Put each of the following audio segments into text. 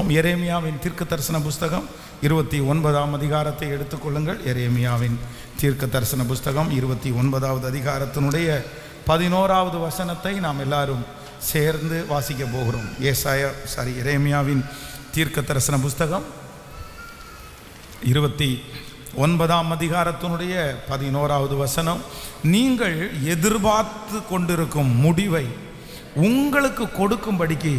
போகிறோம். எரேமியாவின் தீர்க்க தரிசன புஸ்தகம் 29ஆம் அதிகாரத்தை எடுத்துக்கொள்ளுங்கள். எரேமியாவின் தீர்க்க தரிசன புஸ்தகம் 29வது அதிகாரத்தினுடைய 11வது வசனத்தை நாம் எல்லாரும் சேர்ந்து வாசிக்க போகிறோம். எரேமியாவின் தீர்க்க தரிசன புஸ்தகம் 29ஆம் அதிகாரத்தினுடைய 11வது வசனம். நீங்கள் எதிர்பார்த்து கொண்டிருக்கும் முடிவை உங்களுக்கு கொடுக்கும்படிக்கு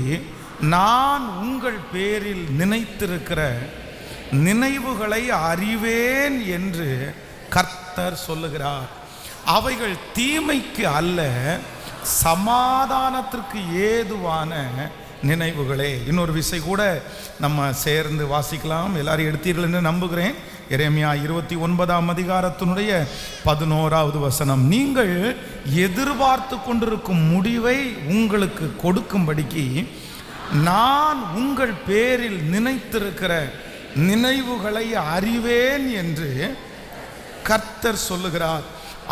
நான் உங்கள் பேரில் நினைத்திருக்கிற நினைவுகளை அறிவேன் என்று கர்த்தர் சொல்லுகிறார். அவைகள் தீமைக்கு அல்ல, சமாதானத்திற்கு ஏதுவான நினைவுகளே. இன்னொரு விசை கூட நம்ம சேர்ந்து வாசிக்கலாம். எல்லாரும் எடுத்தீர்கள் என்று நம்புகிறேன். எரேமியா 29ஆம் அதிகாரத்தினுடைய 11வது வசனம். நீங்கள் எதிர்பார்த்து கொண்டிருக்கும் முடிவை உங்களுக்கு கொடுக்கும்படிக்கு நான் உங்கள் பேரில் நினைத்திருக்கிற நினைவுகளை அறிவேன் என்று கர்த்தர் சொல்லுகிறார்.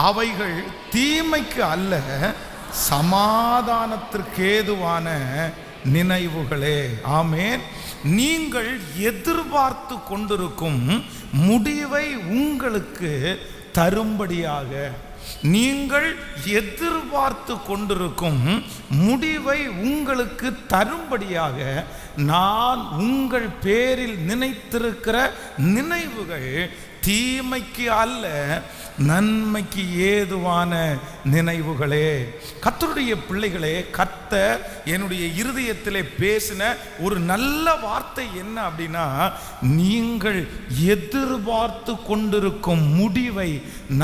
அவைகள் தீமைக்கு அல்ல, சமாதானத்திற்கேதுவான நினைவுகளே. ஆமென். நீங்கள் எதிர்பார்த்து கொண்டிருக்கும் முடிவை உங்களுக்கு தரும்படியாக, நீங்கள் எதிர்பார்த்து கொண்டிருக்கும் முடிவை உங்களுக்கு தரும்படியாக நான் உங்கள் பேரில் நினைத்திருக்கிற நினைவுகள் தீமைக்கு அல்ல, நன்மைக்கு ஏதுவான நினைவுகளே. கர்த்தருடைய பிள்ளைகளே, கர்த்தர் என்னுடைய இருதயத்திலே பேசின ஒரு நல்ல வார்த்தை என்ன அப்படின்னா, நீங்கள் எதிர்பார்த்து கொண்டிருக்கும் முடிவை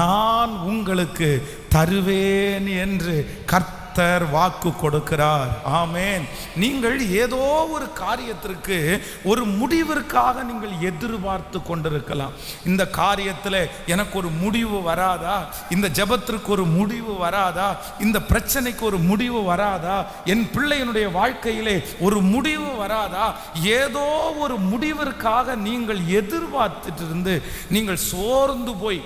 நான் உங்களுக்கு தருவேன் என்று கர்த்தர் வாக்கு கொடுக்கிறார். ஆமென். நீங்கள் ஏதோ ஒரு காரியத்திற்கு ஒரு முடிவிற்காக நீங்கள் எதிர்பார்த்து கொண்டிருக்கலாம். இந்த காரியத்தில் எனக்கு ஒரு முடிவு வராதா, இந்த ஜெபத்திற்கு ஒரு முடிவு வராதா, இந்த பிரச்சனைக்கு ஒரு முடிவு வராதா, என் பிள்ளையினுடைய வாழ்க்கையிலே ஒரு முடிவு வராதா, ஏதோ ஒரு முடிவிற்காக நீங்கள் எதிர்பார்த்துட்டு இருந்து நீங்கள் சோர்ந்து போய்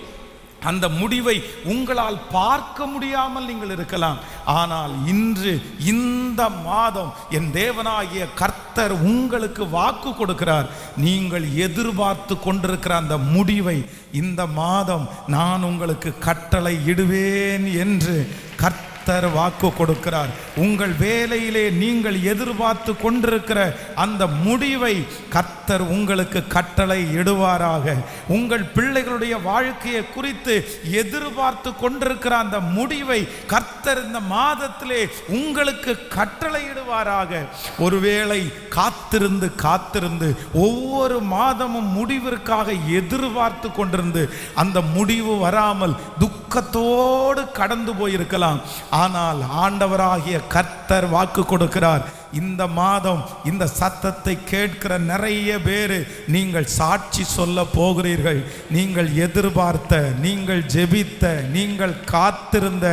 அந்த முடிவை உங்களால் பார்க்க முடியாமல் நீங்கள் இருக்கலாம். ஆனால் இன்று இந்த மாதம் என் தேவனாகிய கர்த்தர் உங்களுக்கு வாக்கு கொடுக்கிறார். நீங்கள் எதிர்பார்த்து கொண்டிருக்கிற அந்த முடிவை இந்த மாதம் நான் உங்களுக்கு கட்டளை இடுவேன் என்று கர்த்தர் வாக்கு கொடுக்கிறார். உங்கள் வேலையிலே நீங்கள் எதிர்பார்த்து கொண்டிருக்கிற அந்த முடிவை கர்த்தர் உங்களுக்கு கட்டளை இடுவாராக. உங்கள் பிள்ளைகளுடைய வாழ்க்கையை குறித்து எதிர்பார்த்து கொண்டிருக்கிற அந்த முடிவை கர்த்தர் இந்த மாதத்திலே உங்களுக்கு கட்டளை இடுவாராக. ஒருவேளை காத்திருந்து காத்திருந்து ஒவ்வொரு மாதமும் முடிவிற்காக எதிர்பார்த்து கொண்டிருந்து அந்த முடிவு வராமல் துக்கத்தோடு கடந்து போயிருக்கலாம். ஆனால் ஆண்டவராகிய கர்த்தர் வாக்கு கொடுக்கிறார். இந்த மாதம் இந்த சத்தத்தை கேட்கிற நிறைய பேர் நீங்கள் சாட்சி சொல்ல போகிறீர்கள். நீங்கள் எதிர்பார்த்த, நீங்கள் ஜெபித்த, நீங்கள் காத்திருந்த,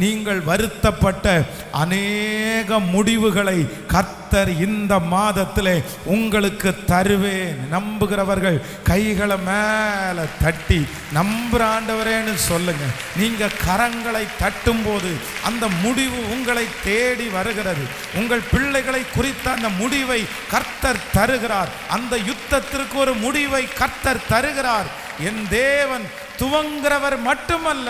நீங்கள் வருத்தப்பட்ட அநேக முடிவுகளை கர்த்தர் இந்த மாதத்திலே உங்களுக்கு தருவேன். நம்புகிறவர்கள் கைகளை மேல தட்டி நம்புற ஆண்டவரேன்னு சொல்லுங்க. நீங்க கரங்களை தட்டும் போது அந்த முடிவு உங்களை தேடி வருகிறது. உங்கள் பிள்ளை குறித்த அந்த முடிவை கர்த்தர் தருகிறார். அந்த யுத்தத்திற்கு ஒரு முடிவை கர்த்தர் தருகிறார். என் தேவன் துவங்குகிறவர் மட்டுமல்ல,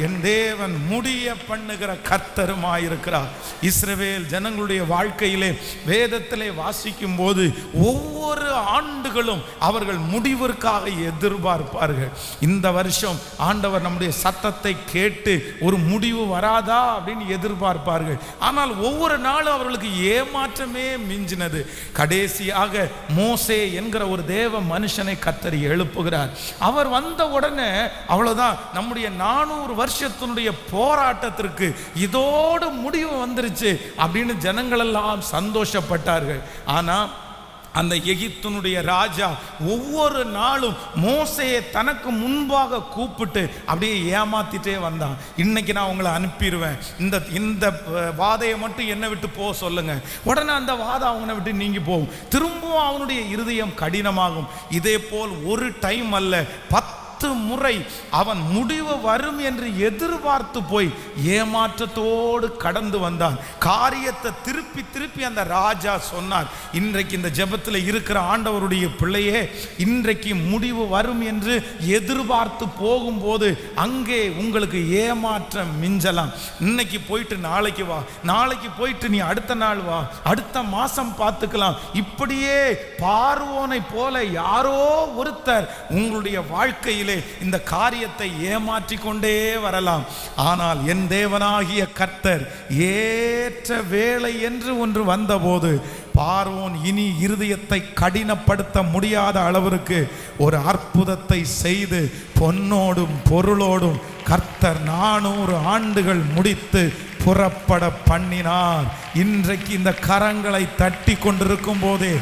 என் தேவன் முடிய பண்ணுகிற கர்த்தருமாயிருக்கிறார். இஸ்ரவேல் ஜனங்களுடைய வாழ்க்கையிலே வேதத்திலே வாசிக்கும் போது ஒவ்வொரு ஆண்டுகளும் அவர்கள் முடிவிற்காக எதிர்பார்ப்பார்கள். இந்த வருஷம் ஆண்டவர் நம்முடைய சத்தத்தை கேட்டு ஒரு முடிவு வராதா அப்படின்னு எதிர்பார்ப்பார்கள். ஆனால் ஒவ்வொரு நாளும் அவர்களுக்கு ஏமாற்றமே மிஞ்சினது. கடைசியாக மோசே என்கிற ஒரு தேவ மனுஷனை கர்த்தர் எழுப்புகிறார். அவர் வந்த உடனே அவ்வளவுதான், நம்முடைய 400 வருஷத்தினுடைய போராட்டத்திற்கு இதோடு முடிவு வந்துருச்சு அப்படின்னு ஜனங்கள் எல்லாம் சந்தோஷப்பட்டார்கள். ஆனா அந்த எகிப்தினுடைய ராஜா ஒவ்வொரு நாளும் மோசேயை தனக்கு முன்பாக கூப்பிட்டு அப்படியே ஏமாத்திட்டே வந்தான். இன்னைக்கு நான் உங்களை அனுப்பிடுவேன், இந்த வாதையை மட்டும் என்னை விட்டு போக சொல்லுங்க. உடனே அந்த வாதை அவனை விட்டு நீங்கி போகும். திரும்பவும் அவனுடைய இருதயம் கடினமாகும். இதே போல் ஒரு டைம் அல்ல, 10 10 முறை அவன் முடிவு வரும் என்று எதிர்பார்த்து போய் ஏமாற்றத்தோடு கடந்து வந்தான். காரியத்தை திருப்பி திருப்பி அந்த ராஜா சொன்னார், இன்றைக்கு இந்த ஜெபத்தில் இருக்கிற ஆண்டவருடைய பிள்ளையே, இன்றைக்கு முடிவு வரும் என்று எதிர்பார்த்து போகும்போது அங்கே உங்களுக்கு ஏமாற்றம் மிஞ்சலாம். இன்னைக்கு போயிட்டு நாளைக்கு வா, நாளைக்கு போயிட்டு நீ அடுத்த நாள் வா, அடுத்த மாசம் பார்த்துக்கலாம். இப்படியே பார்வோனை போல யாரோ ஒருத்தர் உங்களுடைய வாழ்க்கையிலே இந்த காரியத்தை ஏமாற்றி கொண்டே வரலாம். ஆனால் என் தேவனாகிய கர்த்தர் ஏற்ற வேளை என்று ஒன்று வந்தபோது பார்வோன் இனி இருதயத்தை கடினப்படுத்த முடியாத அளவிற்கு ஒரு அற்புதத்தை செய்து பொன்னோடும் பொருளோடும் கர்த்தர் 400 ஆண்டுகள் முடித்து புறப்பட பண்ணினார். இன்றைக்கு இந்த கரங்களை தட்டி கொண்டிருக்கும் போதே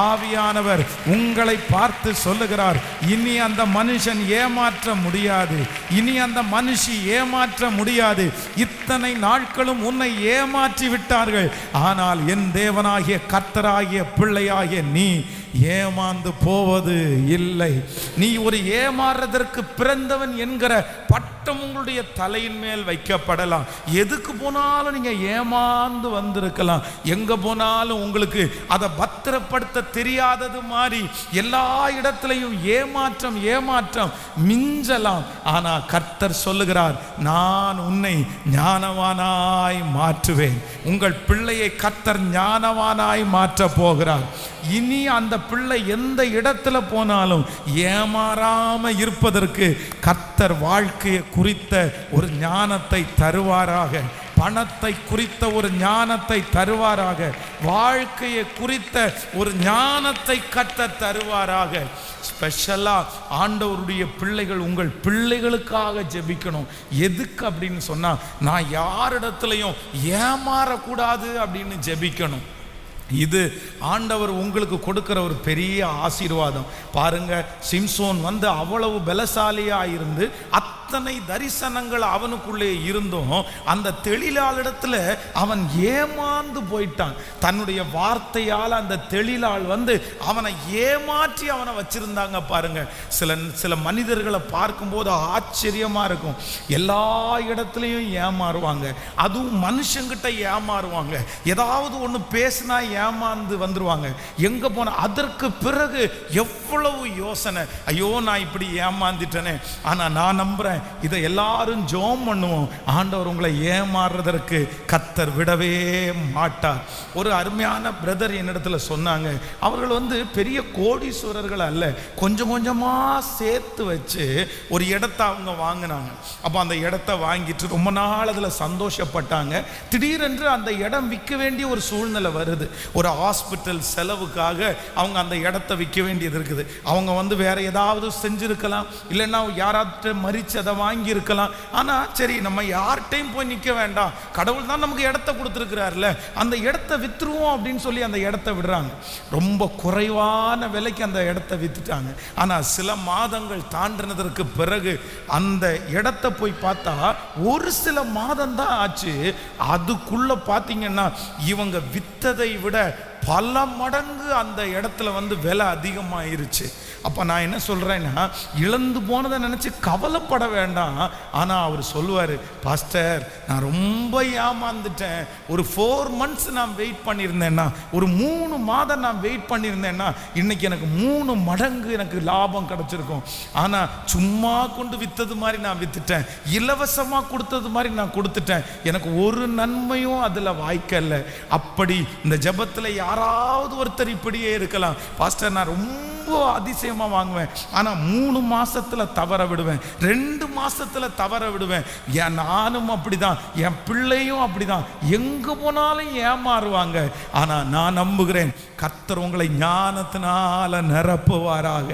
ஆவியானவர் உங்களை பார்த்து சொல்லுகிறார், இனி அந்த மனுஷன் ஏமாற்ற முடியாது, இனி அந்த மனுஷி ஏமாற்ற முடியாது. இத்தனை நாட்களும் உன்னை ஏமாற்றி விட்டார்கள், ஆனால் என் தேவனாகிய கர்த்தராகிய பிள்ளையாகிய நீ ஏமாந்து போவது இல்லை. நீ ஒரு ஏமாறுறதற்கு பிறந்தவன் என்கிற பட்டம் உங்களுடைய தலையின் மேல் வைக்கப்படலாம். எதுக்கு போனாலும் நீங்க ஏமாந்து வந்திருக்கலாம். எங்க போனாலும் உங்களுக்கு அதை பத்திரப்படுத்த தெரியாதது மாதிரி எல்லா இடத்திலையும் ஏமாற்றம் ஏமாற்றம் மிஞ்சலாம். ஆனா கர்த்தர் சொல்லுகிறார், நான் உன்னை ஞானவானாய் மாற்றுவேன். உங்கள் பிள்ளையை கர்த்தர் ஞானவானாய் மாற்ற போகிறார். இனி அந்த பிள்ளை எந்த இடத்துல போனாலும் ஏமாறாம இருப்பதற்கு கர்த்தர் வாழ்க்கையை குறித்த ஒரு ஞானத்தை தருவாராக. பணத்தை குறித்த ஒரு ஞானத்தை தருவாராக. வாழ்க்கையை குறித்த ஒரு ஞானத்தை கர்த்தர் தருவாராக. ஸ்பெஷலா ஆண்டவருடைய பிள்ளைகள் உங்கள் பிள்ளைகளுக்காக ஜெபிக்கணும். எதுக்கு அப்படின்னு சொன்னா, நான் யாரிடத்துலையும் ஏமாறக்கூடாது அப்படின்னு ஜெபிக்கணும். இது ஆண்டவர் உங்களுக்கு கொடுக்கிற ஒரு பெரிய ஆசீர்வாதம். பாருங்க, சிம்சோன் அவ்வளவு பலசாலியா இருந்து அத்தனை தரிசனங்கள் அவனுக்குள்ளே இருந்தும் அந்த தெளிலாளிடத்துல அவன் ஏமாந்து போயிட்டான். தன்னுடைய வார்த்தையால் அந்த தெளிலாள் அவனை ஏமாற்றி அவனை வச்சிருந்தாங்க. பாருங்க, சில மனிதர்களை பார்க்கும்போது ஆச்சரியமா இருக்கும். எல்லா இடத்துலையும் ஏமாறுவாங்க, அதுவும் மனுஷங்கிட்ட ஏமாறுவாங்க. ஏதாவது ஒன்று பேசினா ஏமாந்து வந்துருவாங்க. எங்க போன அதற்கு பிறகு எவ்வளவு யோசனை, ஐயோ நான் இப்படி ஏமாந்துட்டேனே. ஆனா நான் நம்புறேன், இதை எல்லாரும் ஜெபம் பண்ணுவோம். ஆண்டவர் உங்களை ஏமாறுறதற்கு கர்த்தர் விடவே மாட்டார். ஒரு அருமையான பிரதர் என்னிடத்துல சொன்னாங்க, அவர்கள் பெரிய கோடீஸ்வரர்கள் அல்ல, கொஞ்சம் கொஞ்சமா சேர்த்து வச்சு ஒரு இடத்தை அவங்க வாங்கினாங்க. அப்ப அந்த இடத்தை வாங்கிட்டு ரொம்ப நாள் அதுல சந்தோஷப்பட்டாங்க. திடீரென்று அந்த இடம் விற்க வேண்டிய ஒரு சூழ்நிலை வருது. ஒரு ஹாஸ்பிட்டல் செலவுக்காக அவங்க அந்த இடத்தை விற்க வேண்டியது இருக்குது. அவங்க வேற ஏதாவது செஞ்சிருக்கலாம், இல்லைன்னா யாராவது மறிச்சு அதை வாங்கி இருக்கலாம். ஆனா சரி, நம்ம யார்கிட்டையும் போய் நிற்க வேண்டாம், கடவுள் தான் நமக்கு இடத்தை கொடுத்துருக்கிறார்ல, அந்த இடத்தை வித்துருவோம் அப்படின்னு சொல்லி அந்த இடத்தை விடுறாங்க. ரொம்ப குறைவான விலைக்கு அந்த இடத்தை வித்துட்டாங்க. ஆனா சில மாதங்கள் தாண்டினதற்கு பிறகு அந்த இடத்தை போய் பார்த்தா ஒரு சில மாதம் தான் ஆச்சு. அதுக்குள்ள பார்த்தீங்கன்னா இவங்க வித்ததை விட பல மடங்கு அந்த இடத்துல விலை அதிகமாயிருச்சு. அப்போ நான் என்ன சொல்கிறேன்னா, இழந்து போனதை நினச்சி கவலைப்பட வேண்டாம். ஆனால் அவர் சொல்லுவார், பாஸ்டர் நான் ரொம்ப ஏமாந்துட்டேன், ஒரு 4 months நான் வெயிட் பண்ணியிருந்தேன்னா, ஒரு 3 மாதம் நான் வெயிட் பண்ணியிருந்தேன்னா இன்னைக்கு எனக்கு 3 மடங்கு எனக்கு லாபம் கிடச்சிருக்கும். ஆனால் சும்மா கொண்டு விற்றது மாதிரி நான் விற்றுட்டேன், இலவசமாக கொடுத்தது மாதிரி நான் கொடுத்துட்டேன், எனக்கு ஒரு நன்மையும் அதில் வாய்க்கல. அப்படி இந்த ஜெபத்தில் யாராவது ஒருத்தர் இப்படியே இருக்கலாம், பாஸ்டர் நான் ரொம்ப அதிசயமா வாங்குவேன், ஆனா 3 மாசத்துல தவற விடுவேன், 2 மாசத்துல தவற விடுவேன். நானும் அப்படிதான், என் பிள்ளையும் அப்படிதான், எங்க போனாலும் ஏமாறுவாங்க. ஆனா நான் நம்புகிறேன், கர்த்தர் உங்களை ஞானத்தினால நிரப்புவாராக.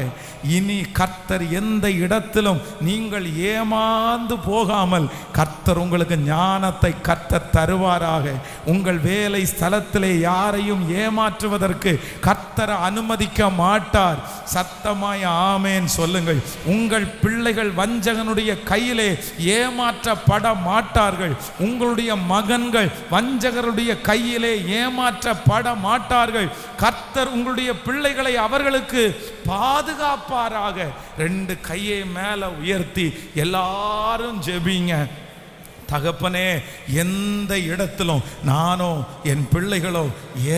இனி கர்த்தர் எந்த இடத்திலும் நீங்கள் ஏமாந்து போகாமல் கர்த்தர் உங்களுக்கு ஞானத்தை கர்த்தர் தருவாராக. உங்கள் வேலை ஸ்தலத்திலே யாரையும் ஏமாற்றுவதற்கு கர்த்தர் அனுமதிக்க மாட்டார். சத்தமாய் ஆமேன் சொல்லுங்கள். உங்கள் பிள்ளைகள் வஞ்சகனுடைய கையிலே ஏமாற்றப்பட மாட்டார்கள். உங்களுடைய மகன்கள் வஞ்சகருடைய கையிலே ஏமாற்றப்பட மாட்டார்கள். கர்த்தர் உங்களுடைய பிள்ளைகளை அவர்களுக்கு பாதுகாப்பாராக. 2 கையை மேலே உயர்த்தி எல்லாரும் ஜெபிங்க. தகப்பனே, எந்த இடத்திலும் நானோ என் பிள்ளைகளோ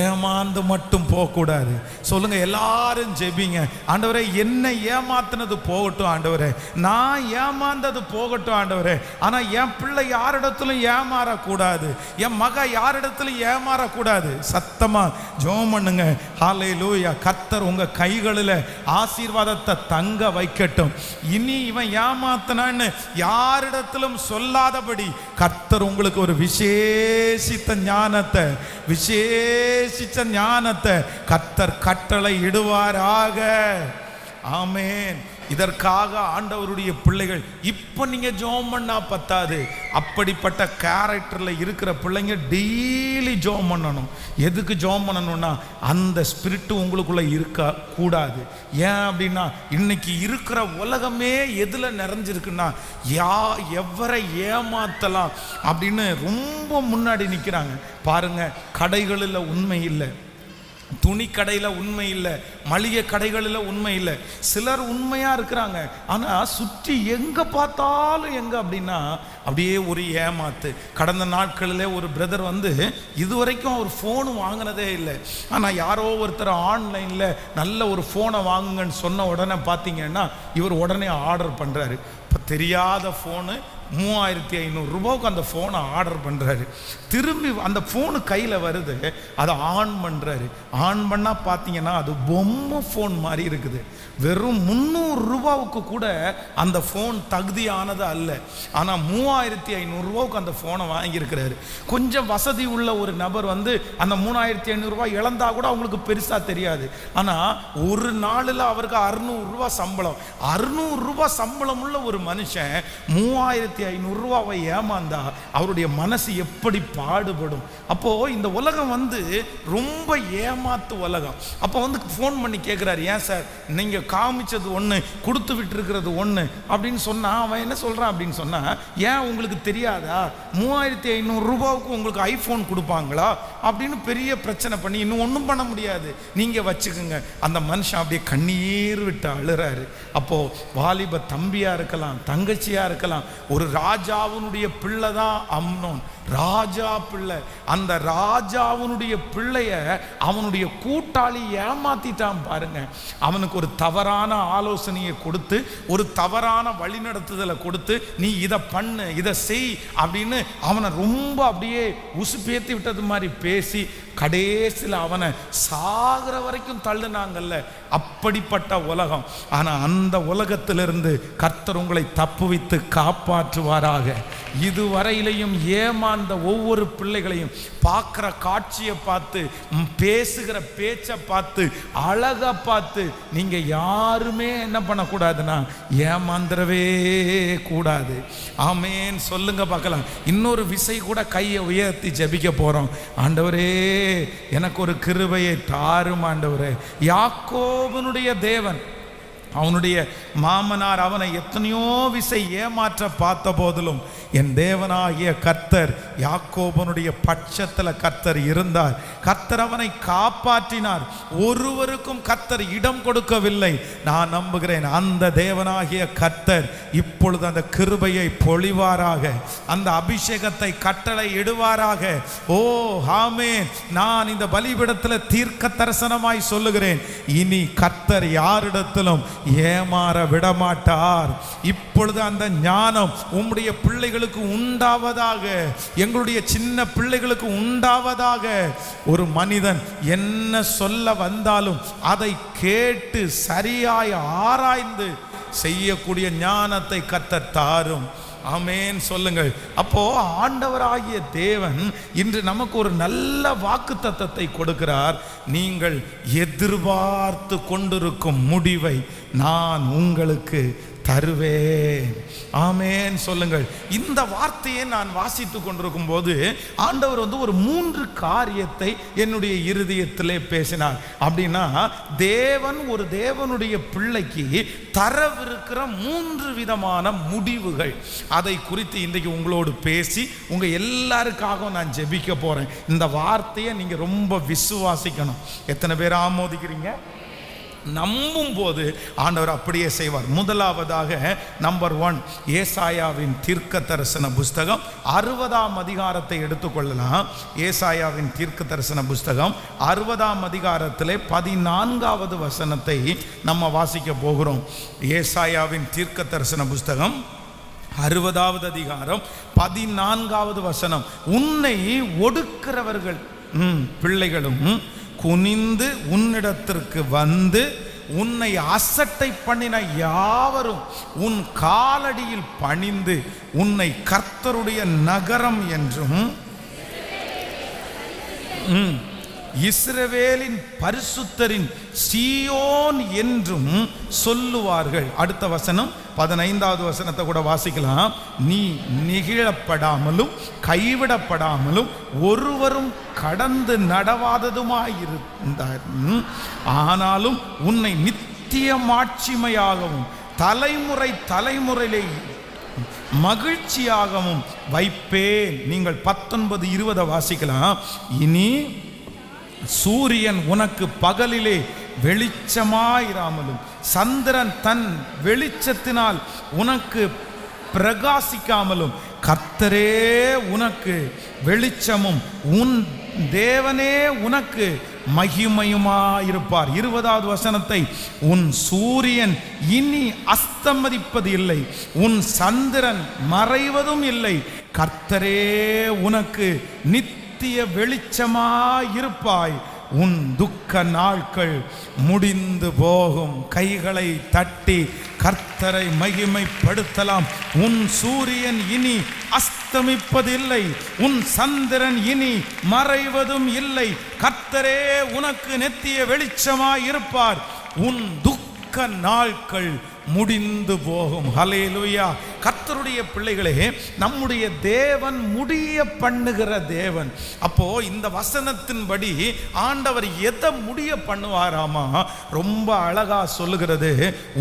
ஏமாந்து மட்டும் போகக்கூடாது. சொல்லுங்க, எல்லாரும் ஜெபிங்க. ஆண்டவரே, என்னை ஏமாத்தினது போகட்டும் ஆண்டவரே, நான் ஏமாந்தது போகட்டும் ஆண்டவரே. ஆனால் என் பிள்ளை யாரிடத்திலும் ஏமாறக்கூடாது, என் மக யாரிடத்திலும் ஏமாறக்கூடாது. சத்தமா ஜெபம் பண்ணுங்க. ஹல்லேலூயா. கர்த்தர் உங்க கைகளில் ஆசீர்வாதத்தை தங்க வைக்கட்டும். இனி இவன் ஏமாத்தினான்னு யாரிடத்திலும் சொல்லாதபடி கர்த்தர் உங்களுக்கு ஒரு விசேஷித்த ஞானத்தை கர்த்தர் கட்டளை இடுவாராக. ஆமென். இதற்காக ஆண்டவருடைய பிள்ளைகள் இப்போ நீங்க ஜெபம் பண்ணா பத்தாது. அப்படிப்பட்ட கேரக்டரில் இருக்கிற பிள்ளைங்க டெய்லி ஜெபம் பண்ணணும். எதுக்கு ஜெபம் பண்ணணும்னா, அந்த ஸ்பிரிட்டு உங்களுக்குள்ள இருக்க கூடாது. ஏன் அப்படின்னா, இன்னைக்கு இருக்கிற உலகமே எதுல நிறைஞ்சிருக்குன்னா, எவரை ஏமாத்தலாம் அப்படின்னு ரொம்ப முன்னாடி நிற்கிறாங்க பாருங்க. கடைகளில் உண்மை இல்லை, துணி கடையில் உண்மை இல்லை, மளிகை கடைகளில் உண்மை இல்லை. சிலர் உண்மையாக இருக்கிறாங்க, ஆனால் சுற்றி எங்கே பார்த்தாலும் எங்கே அப்படின்னா அப்படியே ஒரு ஏமாத்து. கடந்த நாட்களில் ஒரு பிரதர் இதுவரைக்கும் அவர் ஃபோனு வாங்கினதே இல்லை. ஆனால் யாரோ ஒருத்தர் ஆன்லைனில் நல்ல ஒரு ஃபோனை வாங்குங்கன்னு சொன்ன உடனே பார்த்தீங்கன்னா இவர் உடனே ஆர்டர் பண்ணுறாரு. இப்போ தெரியாத ஃபோனு 3500 ரூபாய்க்கு அந்த ஃபோனை ஆர்டர் பண்ணுறாரு. திரும்பி அந்த ஃபோனு கையில் வருது, அதை ஆன் பண்ணுறாரு. ஆன் பண்ணால் பார்த்தீங்கன்னா அது பொம்மை ஃபோன் மாதிரி இருக்குது. வெறும் 300 ரூபாவுக்கு கூட அந்த ஃபோன் தகுதியானது அல்ல. ஆனால் 3500 ரூபாவுக்கு அந்த ஃபோனை வாங்கியிருக்கிறாரு. கொஞ்சம் வசதி உள்ள ஒரு நபர் அந்த 3500 ரூபாய் இழந்தா கூட அவங்களுக்கு பெருசாக தெரியாது. ஆனால் ஒரு நாளில் அவருக்கு 600 ரூபா சம்பளம். 600 ரூபா சம்பளம் உள்ள ஒரு மனுஷன் 3500 ரூபாவை ஏமாந்தா அவருடைய மனசு எப்படி பாடுபடும்? அப்போ இந்த உலகம் ரொம்ப ஏமாத்து உலகம். அப்போ ஃபோன் பண்ணி கேட்குறாரு, ஏன் சார் நீங்கள் காமிச்சது ஒன்று கொடுத்து விட்டுருக்கிறது ஒன்று அப்படின்னு சொன்னால், அவன் என்ன சொல்கிறான் அப்படின்னு சொன்னால், ஏன் உங்களுக்கு தெரியாதா 3500 ரூபாவுக்கு உங்களுக்கு ஐஃபோன் கொடுப்பாங்களா அப்படின்னு பெரிய பிரச்சனை பண்ணி, இன்னும் ஒன்றும் பண்ண முடியாது, நீங்கள் வச்சுக்கோங்க. அந்த மனுஷன் அப்படியே கண்ணீர் விட்டு அழுறாரு. அப்போது வாலிப தம்பியாக இருக்கலாம், தங்கச்சியாக இருக்கலாம், ஒரு ராஜாவுனுடைய பிள்ளை தான் அம்னோன், ராஜா பிள்ளை. அந்த ராஜாவுனுடைய பிள்ளைய அவனுடைய கூட்டாளி ஏமாத்திட்டான் பாருங்க. அவனுக்கு ஒரு தவறான ஆலோசனையை கொடுத்து, ஒரு தவறான வழிநடத்துதலை கொடுத்து, நீ இதை பண்ணு, இதை செய் அப்படின்னு அவனை ரொம்ப அப்படியே உசுப்பேத்தி விட்டது மாதிரி பேசி கடைசியில் அவனை சாகிற வரைக்கும் தள்ளுனாங்கல்ல. அப்படிப்பட்ட உலகம். ஆனால் அந்த உலகத்திலிருந்து கர்த்தர் உங்களை தப்புவித்து காப்பாற்றுவாராக. இதுவரையிலையும் ஏமாந்த ஒவ்வொரு பிள்ளைகளையும் பார்க்குற காட்சியை பார்த்து, பேசுகிற பேச்சை பார்த்து, அழகை பார்த்து நீங்கள் யாருமே என்ன பண்ணக்கூடாதுன்னா ஏமாந்துடவே கூடாது. ஆமேன் சொல்லுங்க பார்க்கலாம். இன்னொரு விசை கூட கையை உயர்த்தி ஜெபிக்க போகிறோம். ஆண்டவரே, எனக்கு ஒரு கிருபையை தாரும் ஆண்டவரே. யாக்கோபனுடைய தேவன், அவனுடைய மாமனார் அவனை எத்தனையோ விசை ஏமாற்ற பார்த்த போதிலும் என் தேவனாகிய கர்த்தர் யாக்கோபனுடைய பட்சத்தில் கர்த்தர் இருந்தார். கர்த்தர் அவனை காப்பாற்றினார். ஒருவருக்கும் கர்த்தர் இடம் கொடுக்கவில்லை. நான் நம்புகிறேன் அந்த தேவனாகிய கர்த்தர் இப்பொழுது அந்த கிருபையை பொழிவாராக, அந்த அபிஷேகத்தை கட்டளை இடுவாராக. ஓ ஆமென். நான் இந்த பலிபீடத்தில் தீர்க்க தரிசனமாய் சொல்லுகிறேன், இனி கர்த்தர் யாரிடத்திலும் ஏமாற விடமாட்டார். இப்பொழுது அந்த ஞானம் உம்முடைய பிள்ளைகளுக்கு உண்டாவதாக, எங்களுடைய சின்ன பிள்ளைகளுக்கு உண்டாவதாக. ஒரு மனிதன் என்ன சொல்ல வந்தாலும் அதை கேட்டு சரியாய் ஆராய்ந்து செய்யக்கூடிய ஞானத்தை கர்த்தர் தாரும். ஆமேன் சொல்லுங்கள். அப்போ ஆண்டவராகிய தேவன் இன்று நமக்கு ஒரு நல்ல வாக்குத்தத்தத்தை கொடுக்கிறார். நீங்கள் எதிர்பார்த்து கொண்டிருக்கும் முடிவை நான் உங்களுக்கு தருவேன். ஆமேன் சொல்லுங்கள். இந்த வார்த்தையை நான் வாசித்து கொண்டிருக்கும் போது ஆண்டவர் ஒரு 3 காரியத்தை என்னுடைய இருதயத்திலே பேசினார். அப்படின்னா தேவனுடைய பிள்ளைக்கு தரவிருக்கிற 3 விதமான முடிவுகள், அதை குறித்து இன்றைக்கு உங்களோடு பேசி உங்க எல்லாருக்காக நான் ஜெபிக்க போறேன். இந்த வார்த்தையை நீங்க ரொம்ப விசுவாசிக்கணும். எத்தனை பேர் ஆமோதிக்கிறீங்க? நம்பும் போது ஆண்டவர் அப்படியே செய்வார். முதலாவதாக நம்பர் 1, ஏசாயாவின் தீர்க்க தரிசன புஸ்தகம் 60ஆம் அதிகாரத்தை எடுத்துக்கொள்ளலாம். ஏசாயாவின் தீர்க்க தரிசன புஸ்தகம் 60ஆம் அதிகாரத்திலே 14வது வசனத்தை நம்ம வாசிக்க போகிறோம். ஏசாயாவின் தீர்க்க தரிசன புஸ்தகம் 60வது அதிகாரம் 14வது வசனம். உன்னை ஒடுக்கிறவர்கள் பிள்ளைகளும் குனிந்து உன்னிடத்திற்கு வந்து உன்னை அசட்டை பண்ணின யாவரும் உன் காலடியில் பணிந்து உன்னை கர்த்தருடைய நகரம் என்றும் இஸ்ரவேலின் பரிசுத்தரின் சீயோன் என்றும் சொல்லுவார்கள். அடுத்த வசனம் 15வது வசனத்தை கூட வாசிக்கலாம். நீ நெகிழப்படாமலும் கைவிடப்படாமலும் ஒருவரும் கடந்து நடவாததுமாயிருந்தார். ஆனாலும் உன்னை நித்திய மாட்சிமையாகவும் தலைமுறையிலே மகிழ்ச்சியாகவும் வைப்பேன். நீங்கள் 19-20 வாசிக்கலாம். இனி சூரியன் உனக்கு பகலிலே வெளிச்சமாயிராமலும் சந்திரன் தன் வெளிச்சத்தினால் உனக்கு பிரகாசிக்காமலும் கர்த்தரே உனக்கு வெளிச்சமும் உன் தேவனே உனக்கு மகிமையுமாயிருப்பார். 20வது வசனத்தை, உன் சூரியன் இனி அஸ்தமதிப்பது இல்லை, உன் சந்திரன் மறைவதும் இல்லை, கர்த்தரே உனக்கு நித்திய வெளிச்சமாயிருப்பாய், உன் துக்க நாட்கள் முடிந்து போகும். கைகளை தட்டி கர்த்தரை மகிமைப்படுத்தலாம். உன் சூரியன் இனி அஸ்தமிப்பதில்லை, உன் சந்திரன் இனி மறைவதும் இல்லை, கர்த்தரே உனக்கு நித்திய வெளிச்சமாயிருப்பார், உன் துக்க நாட்கள் முடிந்து போகும். ஹல்லேலூயா. கர்த்தருடைய பிள்ளைகளே, நம்முடைய தேவன் முடிய பண்ணுகிற தேவன். அப்போ இந்த வசனத்தின்படி ஆண்டவர் எதை முடிய பண்ணுவாராமா? ரொம்ப அழகா சொல்லுகிறது,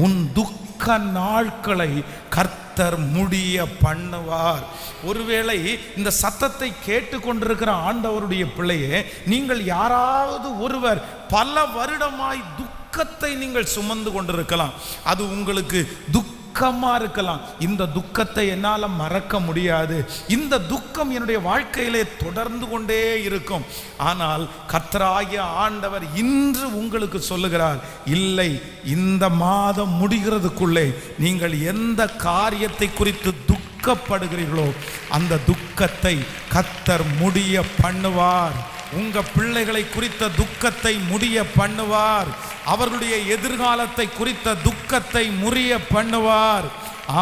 உன் துக்க நாட்களை கர்த்தர் முடிய பண்ணுவார். ஒருவேளை இந்த சத்தத்தை கேட்டுக்கொண்டிருக்கிற ஆண்டவருடைய பிள்ளையே, நீங்கள் யாராவது ஒருவர் பல வருடமாய் துக்கத்தை நீங்கள் சுமந்து கொண்டிருக்கலாம். அது உங்களுக்கு துக்கமா இருக்கலாம். இந்த துக்கத்தை என்னால் மறக்க முடியாது, இந்த துக்கம் என்னுடைய வாழ்க்கையிலே தொடர்ந்து கொண்டே இருக்கும். ஆனால் கர்த்தராகிய ஆண்டவர் இன்று உங்களுக்கு சொல்லுகிறார், இல்லை, இந்த மாதம் முடிகிறதுக்குள்ளே நீங்கள் எந்த காரியத்தை குறித்து துக்கப்படுகிறீர்களோ அந்த துக்கத்தை கர்த்தர் முடிய பண்ணுவார். உங்க பிள்ளைகளை குறித்த துக்கத்தை முடிய பண்ணுவார். அவர்களுடைய எதிர்காலத்தை குறித்த துக்கத்தை முறிய பண்ணுவார்.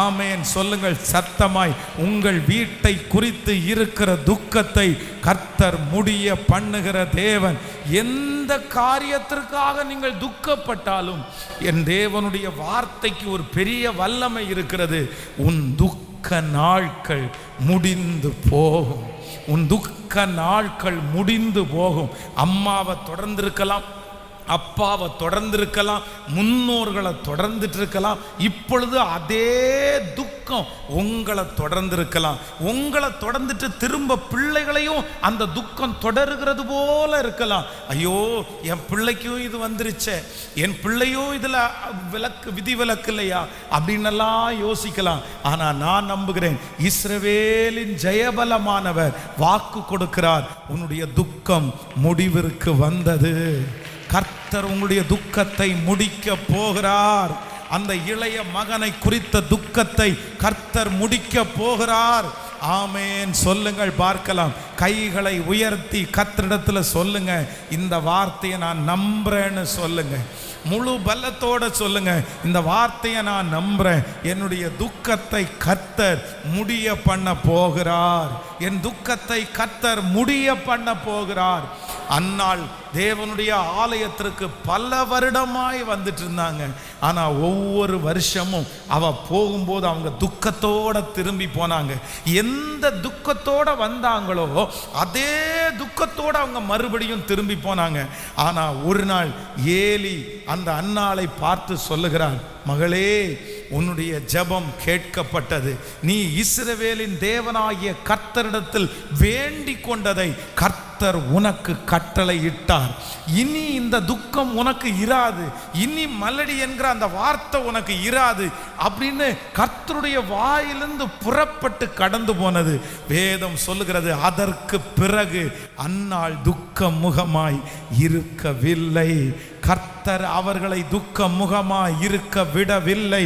ஆமேன் சொல்லுங்கள் சத்தமாய். உங்கள் வீட்டை குறித்து இருக்கிற துக்கத்தை கர்த்தர் முடிய பண்ணுகிற தேவன். எந்த காரியத்திற்காக நீங்கள் துக்கப்பட்டாலும் என் தேவனுடைய வார்த்தைக்கு ஒரு பெரிய வல்லமை இருக்கிறது. உன் துக்க நாட்கள் முடிந்து போகும். உன் துக்க நாட்கள் முடிந்து போகும். அம்மாவை தொடர்ந்திருக்கலாம், அப்பாவை தொடர்ந்திருக்கலாம், முன்னோர்களை தொடர்ந்துட்டு இருக்கலாம். இப்பொழுது அதே துக்கம் உங்களை தொடர்ந்திருக்கலாம். உங்களை தொடர்ந்துட்டு திரும்ப பிள்ளைகளையும் அந்த துக்கம் தொடர்கிறது போல இருக்கலாம். ஐயோ, என் பிள்ளைக்கும் இது வந்துருச்சே, என் பிள்ளையும் இதுல விதிவிலக்கு இல்லையா அப்படின்னெல்லாம் யோசிக்கலாம். ஆனா நான் நம்புகிறேன், இஸ்ரவேலின் ஜெயபலமானவர் வாக்கு கொடுக்கிறார், உன்னுடைய துக்கம் முடிவிற்கு வந்தது. கர்த்தர் உங்களுடைய துக்கத்தை முடிக்க போகிறார். அந்த இளைய மகனை குறித்த துக்கத்தை கர்த்தர் முடிக்க போகிறார். ஆமேன் சொல்லுங்கள் பார்க்கலாம். கைகளை உயர்த்தி கர்த்தரிடத்துல சொல்லுங்க, இந்த வார்த்தையை நான் நம்புறேன்னு சொல்லுங்க. முழு பலத்தோட சொல்லுங்க, இந்த வார்த்தையை நான் நம்புறேன். என்னுடைய துக்கத்தை கர்த்தர் முடிய பண்ண போகிறார். என் துக்கத்தை கர்த்தர் முடிய பண்ண போகிறார். அன்னாள் தேவனுடைய ஆலயத்திற்கு பல வருடமாய் வந்துட்டு இருந்தாங்க. ஆனா ஒவ்வொரு வருஷமும் அவ போகும்போது அவங்க துக்கத்தோட திரும்பி போனாங்க. எந்த துக்கத்தோட வந்தாங்களோ அதே துக்கத்தோட அவங்க மறுபடியும் திரும்பி போனாங்க. ஆனா ஒரு நாள் ஏலி அந்த அன்னாளை பார்த்து சொல்லுகிறார், மகளே, உன்னுடைய ஜெபம் கேட்கப்பட்டது. நீ இஸ்ரவேலின் தேவனாகிய கர்த்தரிடத்தில் வேண்டிக் கொண்டதை கர்த்தர் உனக்கு கட்டளை இட்டார். இனி இந்த துக்கம் உனக்கு இராது, இனி மலடி என்கிற அந்த வார்த்தை உனக்கு இராது அப்படின்னு கர்த்தருடைய வாயிலிருந்து புறப்பட்டு கடந்து போனது வேதம் சொல்லுகிறது. அதற்கு பிறகு அன்னாள் துக்க முகமாய் இருக்கவில்லை. கர்த்தர் அவர்களை துக்க முகமாய் இருக்க விடவில்லை.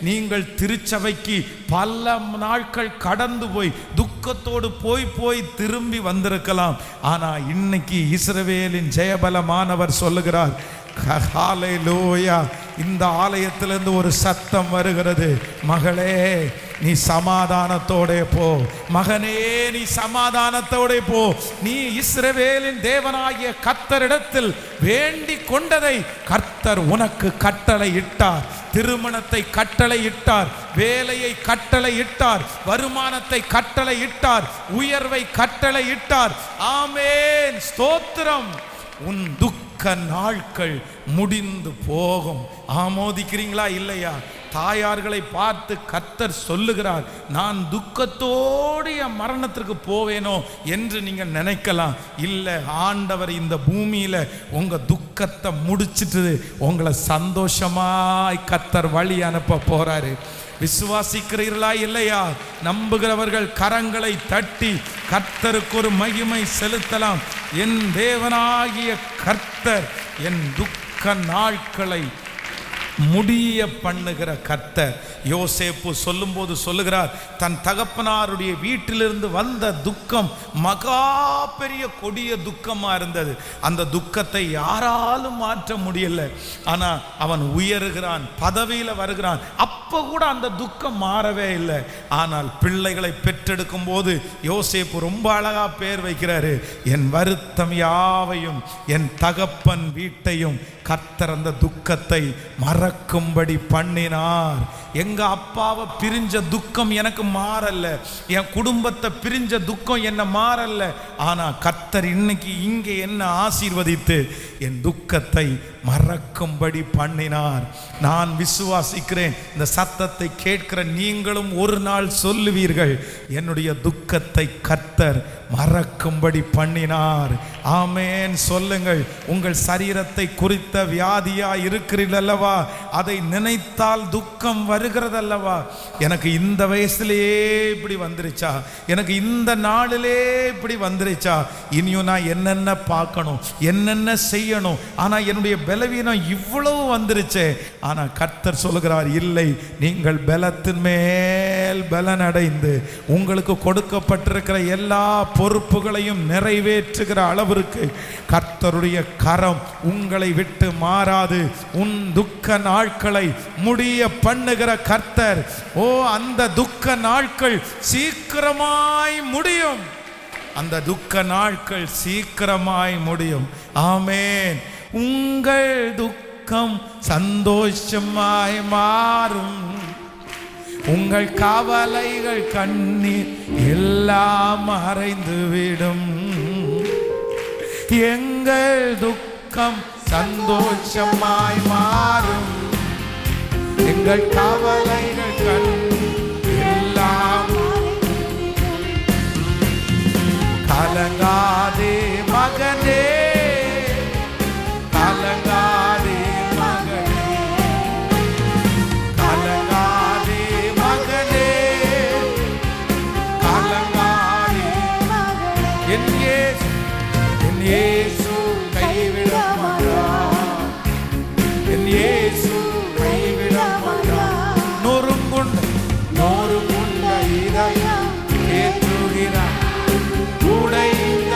நீங்கள் திருச்சபைக்கு பல நாட்கள் கடந்து போய் துக்கத்தோடு போய் திரும்பி வந்திருக்கலாம். ஆனா இன்னைக்கு இஸ்ரவேலின் ஜெயபலமானவர் சொல்லுகிறார், ஹல்லேலூயா, இந்த ஆலயத்திலிருந்து ஒரு சத்தம் வருகிறது, மகளே நீ சமாதானத்தோட போ, மகனே நீ சமாதானத்தோட போ. நீ இஸ்ரவேலின் தேவனாகிய கர்த்தரிடத்தில் வேண்டிக் கொண்டதை கர்த்தர் உனக்கு கட்டளை இட்டார். திருமணத்தை கட்டளை இட்டார், வேலையை கட்டளை இட்டார், வருமானத்தை கட்டளை இட்டார், உயர்வை கட்டளை இட்டார். ஆமென், ஸ்தோத்திரம். உன் துக்க நாட்கள் முடிந்து போகும். ஆமோதிக்கிறீங்களா இல்லையா? தாயார்களை பார்த்து கர்த்தர் சொல்லுகிறார், நான் துக்கத்தோடு என் மரணத்திற்கு போவேனோ என்று நீங்க நினைக்கலாம். இல்லை, ஆண்டவர் இந்த பூமியில உங்க துக்கத்தை முடிச்சிட்டு உங்களை சந்தோஷமாய் கர்த்தர் வழி அனுப்ப போறாரு. விசுவாசிக்கிறீர்களா இல்லையா? நம்புகிறவர்கள் கரங்களை தட்டி கர்த்தருக்கு ஒரு மகிமை செலுத்தலாம். என் தேவனாகிய கர்த்தர் என் துக்க நாட்களை முடிய பண்ணுகிற கர்த்தர். யோசேப்பு சொல்லும்போது சொல்லுகிறார், தன் தகப்பனாருடைய வீட்டிலிருந்து வந்த துக்கம் மகா பெரிய கொடிய துக்கமா இருந்தது. அந்த துக்கத்தை யாராலும் மாற்ற முடியல. ஆனா அவன் உயர்கிறான், பதவியில வருகிறான். அப்ப கூட அந்த துக்கம் மாறவே இல்லை. ஆனால் பிள்ளைகளை பெற்றெடுக்கும் போது யோசேப்பு ரொம்ப அழகா பேர் வைக்கிறாரு, என் வருத்தம் யாவையும் என் தகப்பன் வீட்டையும் கர்த்தர் அந்த துக்கத்தை மறக்கும்படி பண்ணினார். எங்க அப்பாவை பிரிஞ்ச துக்கம் எனக்கு மாறல்ல, என் குடும்பத்தை பிரிஞ்ச துக்கம் என்ன மாறல்ல. ஆனா கர்த்தர் இன்னைக்கு இங்கே என்ன ஆசீர்வதித்து என் துக்கத்தை மறக்கும்படி பண்ணினார். நான் விசுவாசிக்கிறேன், இந்த சத்தத்தை கேட்கிற நீங்களும் ஒரு நாள் சொல்லுவீர்கள், என்னுடைய துக்கத்தை கர்த்தர் மறக்கும்படி பண்ணினார். ஆமென் சொல்லுங்கள். உங்கள் சரீரத்தை குறித்த வியாதியா இருக்கிறீர்கள் அல்லவா, அதை நினைத்தால் துக்கம் வருகிறதல்லவா. எனக்கு இந்த வயசுலேயே இப்படி வந்துருச்சா, எனக்கு இந்த நாளிலே இப்படி வந்துருச்சா, இனியும் நான் என்னென்ன பார்க்கணும், என்னென்ன செய்யணும். ஆனா என்னுடைய பலவீனம் இவ்வளவு வந்துருச்சே. ஆனா கர்த்தர் சொல்லுகிறார், இல்லை, நீங்கள் பலத்தின் மேல் பலன் அடைந்து உங்களுக்கு கொடுக்கப்பட்டிருக்கிற எல்லா பொறுப்புகளையும் நிறைவேற்றுகிற அளவிற்கு கர்த்தருடைய கரம் உங்களை விட்டு மாறாது. உன் துக்க நாட்களை முடிய பண்ணுகிற கர்த்தர், ஓ அந்த துக்க நாட்கள் சீக்கிரமாய் முடியும். அந்த துக்க நாட்கள் சீக்கிரமாய் முடியும். ஆமென். உங்கள் துக்கம் சந்தோஷமாய் மாறும், உங்கள் கவலைகள் கண்ணீர் எல்லாம் மறைந்துவிடும். எங்கள் துக்கம் சந்தோஷமாய் மாறும், எங்கள் கவலைகள் கண்ணீர் எல்லாம். கலங்காதே மகனே, கலங்காதே மகனே, கலங்காதே மகனே, கலங்காதே. என் இயேசு கைவிட மாட்டார், என் இயேசு கைவிட மாட்டார். நொறுங்குண்ட இதயம் ஏற்றுகிறார், உடைந்த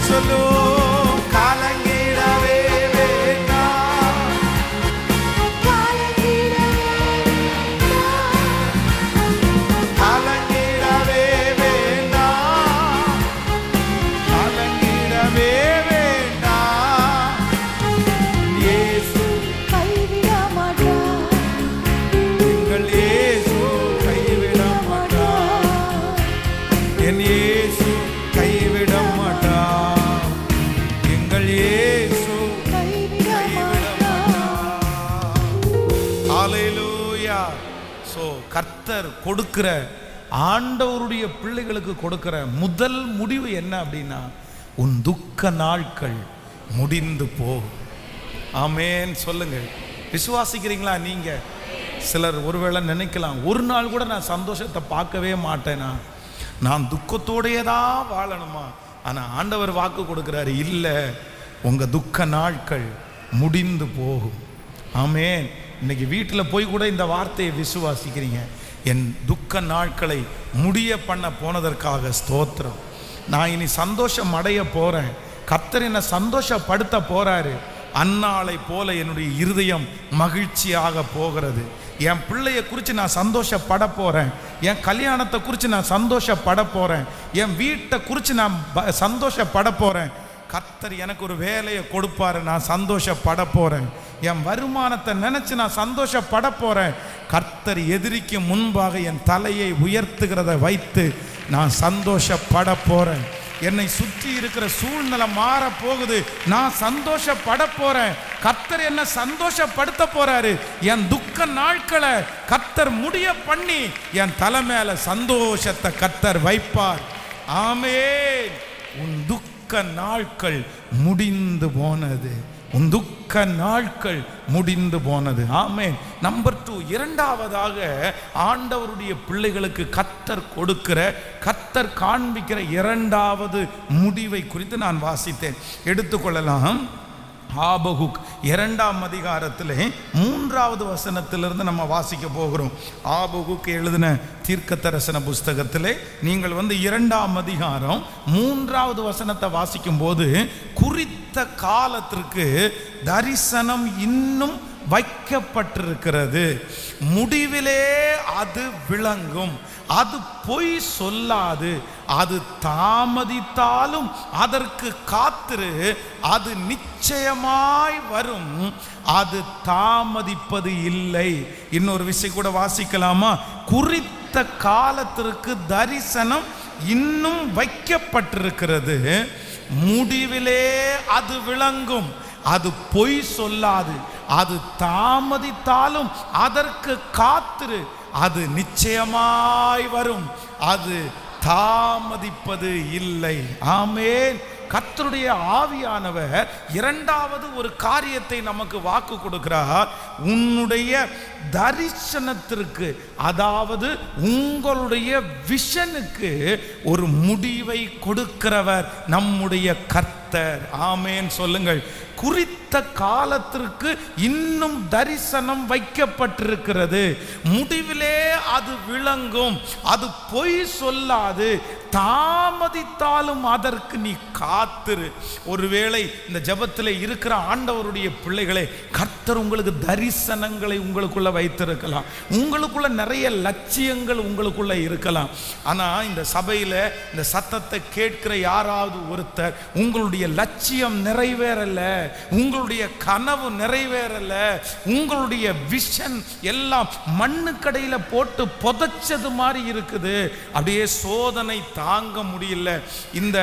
சொல்லும் கலங்கிடவே வேண்டாம், கலங்கிடவே வேண்டாம், கலங்கிடவே வேண்டாம். இயேசு கைவிட மாட்டார், எங்கள் இயேசு கைவிட மாட்டார், என் இயேசு கைவிட மாட்டார், எங்கள் இயேசு கைவிட மாட்டார். ஹல்லேலூயா. சோ கர்த்தர் கொடுக்கிற, ஆண்டவருடைய பிள்ளைகளுக்கு கொடுக்கிற முதல் முடிவு என்ன அப்படின்னா, உன் துக்க நாட்கள் முடிந்து போகும். ஆமென் சொல்லுங்கள். விசுவாசிக்கிறீங்களா? நீங்க சிலர் ஒருவேளை நினைக்கலாம், ஒரு நாள் கூட நான் சந்தோஷத்தை பார்க்கவே மாட்டேனா, நான் துக்கத்தோடையே தான் வாழணுமா? ஆனால் ஆண்டவர் வாக்கு கொடுக்குறாரு, இல்லை, உங்கள் துக்க நாட்கள் முடிந்து போகும். ஆமென். இன்னைக்கு வீட்டில் போய் கூட இந்த வார்த்தையை விசுவாசிக்கிறீங்க. என் துக்க நாட்களை முடிய பண்ண போனதற்காக ஸ்தோத்திரம். நான் இனி சந்தோஷம் அடைய போகிறேன், கர்த்தர் என்னை சந்தோஷப்படுத்த போகிறாரு. அன்னாளை போல என்னுடைய இருதயம் மகிழ்ச்சியாக போகிறது. என் பிள்ளைய குறித்து நான் சந்தோஷப்பட போகிறேன், என் கல்யாணத்தை குறித்து நான் சந்தோஷப்பட போகிறேன், என் வீட்டை குறித்து நான் சந்தோஷப்பட போகிறேன். கர்த்தர் எனக்கு ஒரு வேலையை கொடுப்பாரு, நான் சந்தோஷப்பட போகிறேன். என் வருமானத்தை நினச்சி நான் சந்தோஷப்பட போகிறேன். கர்த்தர் எதிரிக்கு முன்பாக என் தலையை உயர்த்துகிறத வைத்து நான் சந்தோஷப்பட போகிறேன். என்னை சுற்றி இருக்கிற சூழ்நிலை மாற போகுது, நான் சந்தோஷப்பட போறேன். கர்த்தர் என்ன சந்தோஷப்படுத்த போறாரு. என் துக்க நாட்களை கர்த்தர் முடிய பண்ணி என் தலை மேல சந்தோஷத்தை கர்த்தர் வைப்பார். ஆமென். உன் துக்க நாட்கள் முடிந்து போனது, உன் துக்க நாட்கள் முடிந்து போனது. ஆமென். நம்பர் 2, இரண்டாவதாக ஆண்டவருடைய பிள்ளைகளுக்கு கர்த்தர் கொடுக்கிற, கர்த்தர் காண்பிக்கிற இரண்டாவது முடிவை குறித்து நான் வாசித்தேன். எடுத்துக்கொள்ளலாம். ஆபகுக் 2ஆம் அதிகாரத்திலே 3வது வசனத்திலிருந்து நம்ம வாசிக்க போகிறோம். ஆபகுக் எழுதின தீர்க்க தரிசன புஸ்தகத்திலே நீங்கள் 2ஆம் அதிகாரம் 3வது வசனத்தை வாசிக்கும் போது, குறித்த காலத்திற்கு தரிசனம் இன்னும் வைக்கப்பட்டிருக்கிறது, முடிவிலே அது விளங்கும், அது பொய் சொல்லாது, அது தாமதித்தாலும் அதற்கு காத்திரு, அது நிச்சயமாய் வரும், அது தாமதிப்பது இல்லை. இன்னொரு விஷயம் கூட வாசிக்கலாமா? குறித்த காலத்திற்கு தரிசனம் இன்னும் வைக்கப்பட்டிருக்கிறது, முடிவிலே அது விளங்கும், அது பொய் சொல்லாது, அது தாமதித்தாலும் அதற்கு காத்திரு, அது நிச்சயமாய் வரும், அது தாமதிப்பது இல்லை. ஆமென். கர்த்தருடைய ஆவியானவர் இரண்டாவது ஒரு காரியத்தை நமக்கு வாக்கு கொடுக்கிறார். உன்னுடைய தரிசனத்திற்கு, அதாவது உங்களுடைய விஷனுக்கு ஒரு முடிவை கொடுக்கிறவர் நம்முடைய கர்த்தர். ஆமென் சொல்லுங்கள். குறித்த காலத்திற்கு இன்னும் தரிசனம் வைக்கப்பட்டிருக்கிறது, முடிவிலே அது விளங்கும், அது பொய் சொல்லாது, தாமதித்தாலும் அதற்கு நீ காத்திரு. ஒருவேளை இந்த ஜெபத்தில் இருக்கிற ஆண்டவருடைய பிள்ளைகளே, கர்த்தர் உங்களுக்கு தரிசனங்களை உங்களுக்குள்ள வைத்திருக்கலாம், உங்களுக்குள்ள நிறைய லட்சியங்கள் உங்களுக்குள்ள இருக்கலாம். ஆனால் இந்த சபையில் இந்த சத்தத்தை கேட்கிற யாராவது ஒருத்தர் உங்களுடைய லட்சியம் நிறைவேறல, உங்களுடைய கனவு நிறைவேறல, உங்களுடைய விஷன் எல்லாம் மண்ணுக்கடையில போட்டு புதைச்சது மாதிரி இருக்குது, அப்படியே சோதனை தாங்க முடியல. இந்த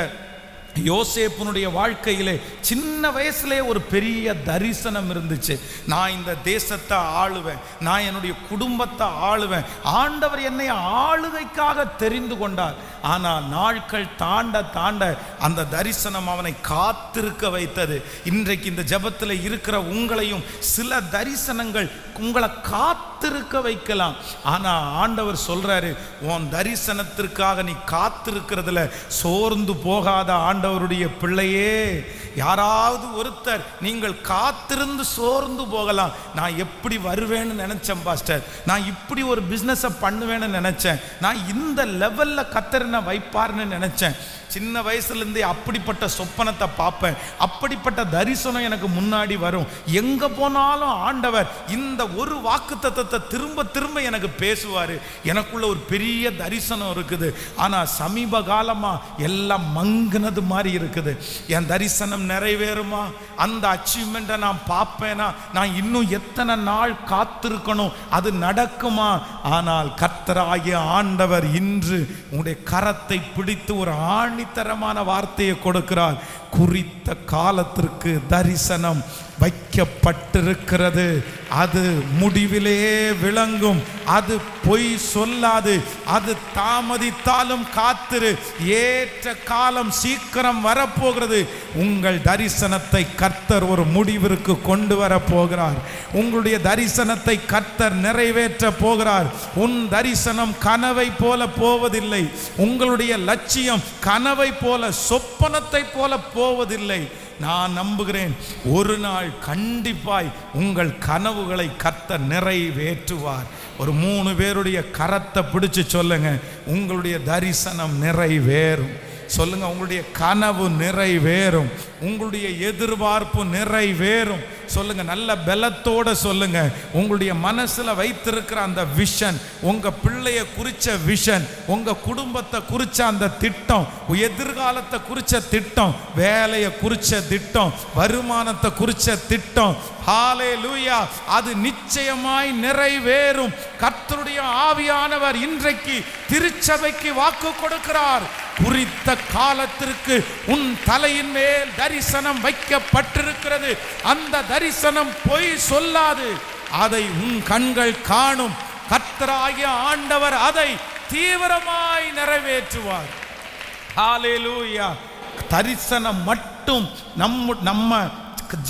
யோசேப்புனுடைய வாழ்க்கையிலே சின்ன வயசுலே ஒரு பெரிய தரிசனம் இருந்துச்சு. நான் இந்த தேசத்தை ஆளுவேன், நான் என்னுடைய குடும்பத்தை ஆளுவேன், ஆண்டவர் என்னை ஆளுகைக்காக தெரிந்து கொண்டார். ஆனால் நாட்கள் தாண்ட தாண்ட அந்த தரிசனம் அவனை காத்திருக்க வைத்தது. இன்றைக்கு இந்த ஜெபத்தில் இருக்கிற உங்களையும் சில தரிசனங்கள் உங்களை காத்து காத்திருக்க வைக்கலாம். ஆனா ஆண்டவர் சொல்றாரு, உன் தரிசனத்திற்காக நீ காத்திருக்கிறதுல சோர்ந்து போகாத ஆண்டவருடைய பிள்ளையே. யாராவது ஒருத்தர் நீங்கள் காத்திருந்து சோர்ந்து போகலாம். நான் எப்படி வருவேன்னு நினைச்சேன் பாஸ்டர், நான் இப்படி ஒரு பிஸ்னஸை பண்ணுவேன்னு நினைச்சேன், நான் இந்த லெவல்ல கர்த்தர் வைப்பார்னு நினைச்சேன், சின்ன வயசுலேருந்தே அப்படிப்பட்ட சொப்பனத்தை பார்ப்பேன், அப்படிப்பட்ட தரிசனம் எனக்கு முன்னாடி வரும். எங்கே போனாலும் ஆண்டவர் இந்த ஒரு வாக்குத்தத்தத்தை திரும்ப திரும்ப எனக்கு பேசுவார். எனக்குள்ள ஒரு பெரிய தரிசனம் இருக்குது. ஆனால் சமீப காலமாக எல்லாம் மங்குனது மாதிரி இருக்குது. என் தரிசனம் நிறைவேறுமா? அந்த அச்சீவ்மெண்ட்டை நான் பார்ப்பேனா? நான் இன்னும் எத்தனை நாள் காத்திருக்கணும்? அது நடக்குமா? ஆனால் கர்த்தராகிய ஆண்டவர் இன்று உங்களுடைய கரத்தை பிடித்து ஒரு ஆணித்தரமான வார்த்தையை கொடுக்கிறார். குறித்த காலத்திற்கு தரிசனம் வைக்கப்பட்டிருக்கிறது. அது முடிவிலே விளங்கும். அது பொய் சொல்லாது. அது தாமதித்தாலும் காத்திரு. ஏற்ற காலம் சீக்கிரம் வரப்போகிறது. உங்கள் தரிசனத்தை கர்த்தர் ஒரு முடிவிற்கு கொண்டு வர போகிறார். உங்களுடைய தரிசனத்தை கர்த்தர் நிறைவேற்ற போகிறார். உன் தரிசனம் கனவை போல போவதில்லை. உங்களுடைய லட்சியம் கனவை போல சொப்பனத்தை போல போவதில்லை. நான் நம்புகிறேன், ஒரு நாள் கண்டிப்பாய் உங்கள் கனவுகளை கர்த்தர் நிறைவேற்றுவார். ஒரு 3 பேருடைய கரத்தை பிடிச்சு சொல்லுங்க, உங்களுடைய தரிசனம் நிறைவேறும். சொல்லுங்க, உங்களுடைய கனவு நிறைவேறும், உங்களுடைய எதிர்பார்ப்பு நிறைவேறும். சொல்லுங்க, நல்ல பலத்தோட சொல்லுங்க. உங்களுடைய மனசுல வைத்திருக்கிற அந்த விஷன், உங்க பிள்ளைய குறிச்ச விஷன், உங்க குடும்பத்தை குறிச்ச அந்த திட்டம், எதிர்காலத்தை குறிச்ச திட்டம், வேலையை குறிச்ச திட்டம், வருமானத்தை குறிச்ச திட்டம், ஹalleluya, அது நிச்சயமாய் நிறைவேறும். கர்த்தருடைய ஆவியானவர் இன்றைக்கு திருச்சபைக்கு வாக்கு கொடுக்கிறார். குறித்த காலத்திற்கு உன் தலையின் மேல் தரிசனம் வைக்கப்பட்டிருக்கிறது. அந்த தரிசனம் பொய் சொல்லாது. அதை உன் கண்கள் காணும். கர்த்தராகிய ஆண்டவர் அதை தீவிரமாய் நிறைவேற்றுவார். ஹalleluya. தரிசனம் மட்டும் நம்ம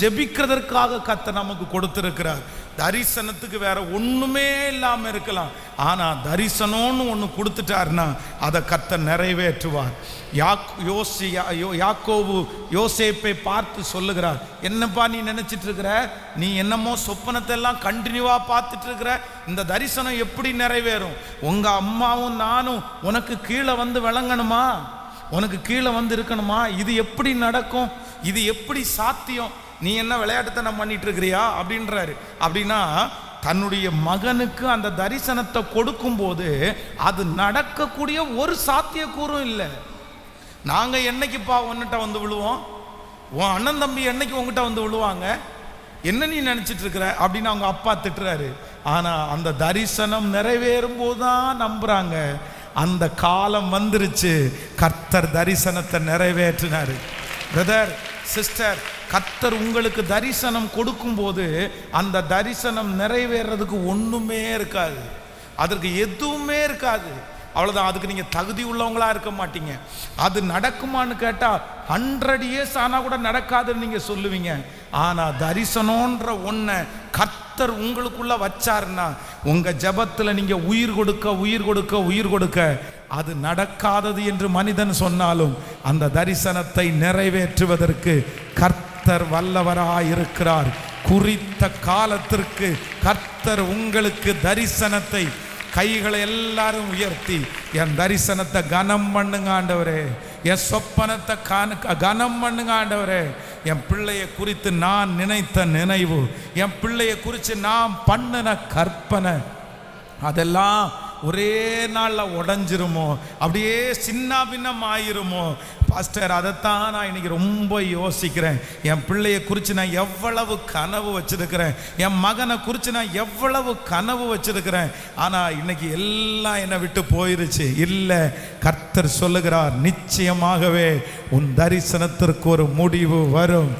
ஜெபிக்கிறதற்காக கர்த்தர் நமக்கு கொடுத்திருக்கிறார். தரிசனத்துக்கு வேற ஒண்ணுமே இல்லாம இருக்கலாம். ஆனா தரிசனம்னு ஒண்ணு கொடுத்துட்டாருன்னா அதை கர்த்தர் நிறைவேற்றுவார். யாக்கோபு யோசேப்பை பார்த்து சொல்லுகிறார், என்னப்பா நீ நினைச்சிட்டு இருக்கிற? நீ என்னமோ சொப்பனத்தை எல்லாம் கண்டினியூவா பார்த்துட்டு இருக்கிற. இந்த தரிசனம் எப்படி நிறைவேறும்? உங்க அம்மாவும் நானும் உனக்கு கீழே வந்து விளங்கணுமா? உனக்கு கீழே வந்து இருக்கணுமா? இது எப்படி நடக்கும்? இது எப்படி சாத்தியம்? நீ என்ன விளையாட்டுத்தனம் பண்ணிட்டு இருக்கிறியா அப்படின்றாரு. அப்படின்னா தன்னுடைய மகனுக்கு அந்த தரிசனத்தை கொடுக்கும் போது அது நடக்கக்கூடிய ஒரு சாத்தியக்கூறும் இல்லை. நாங்க என்னைக்குப்பா உன்கிட்ட வந்து விழுவோம்? உன் அண்ணன் தம்பி என்னைக்கு உங்ககிட்ட வந்து விழுவாங்க? என்ன நீ நினைச்சிட்டு இருக்கிற அப்படின்னு அவங்க அப்பா திட்டுறாரு. ஆனா அந்த தரிசனம் நிறைவேறும் போதுதான் நம்புறாங்க. அந்த காலம் வந்துருச்சு. கர்த்தர் தரிசனத்தை நிறைவேற்றினாரு. பிரதர், சிஸ்டர், கர்த்தர் உங்களுக்கு தரிசனம் கொடுக்கும் போது அந்த தரிசனம் நிறைவேறதுக்கு ஒண்ணுமே இருக்காது. அதற்கு எதுவுமே இருக்காது. அவ்வளவுதான். அதுக்கு நீங்க தகுதி உள்ளவங்களா இருக்க மாட்டீங்க. அது நடக்குமான்னு கேட்டா 100 years ஆனா கூட நடக்காதுன்னு நீங்க சொல்லுவீங்க. ஆனா தரிசனம்ன்ற ஒன்றை கர்த்தர் உங்களுக்குள்ள வச்சாருன்னா உங்க ஜெபத்துல நீங்க உயிர் கொடுக்க அது நடக்காதது என்று மனிதன் சொன்னாலும் அந்த தரிசனத்தை நிறைவேற்றுவதற்கு கர்த்தர் வல்லவராயிருக்கிறார். குறித்த காலத்திற்கு கர்த்தர் உங்களுக்கு தரிசனத்தை, கைகளை எல்லாரும் உயர்த்தி என் தரிசனத்தை கனம் பண்ணுங்க ஆண்டவரே, என் சொப்பனத்தை கனம் பண்ணுங்க ஆண்டவரே. என் பிள்ளையை குறித்து நான் நினைத்த நினைவு, என் பிள்ளையை குறித்து நான் பண்ணின கற்பனை அதெல்லாம் ஒரே நாளில் உடஞ்சிருமோ? அப்படியே சின்ன பின்னம் ஆயிருமோ? பாஸ்டர், அதைத்தான் நான் இன்னைக்கு ரொம்ப யோசிக்கிறேன். என் பிள்ளையை குறித்து நான் எவ்வளவு கனவு வச்சிருக்கிறேன், என் மகனை குறித்து நான் எவ்வளவு கனவு வச்சிருக்கிறேன். ஆனால் இன்னைக்கு எல்லாம் என்னை விட்டு போயிருச்சு. இல்லை, கர்த்தர் சொல்லுகிறார், நிச்சயமாகவே உன் தரிசனத்திற்கு ஒரு முடிவு வரும்.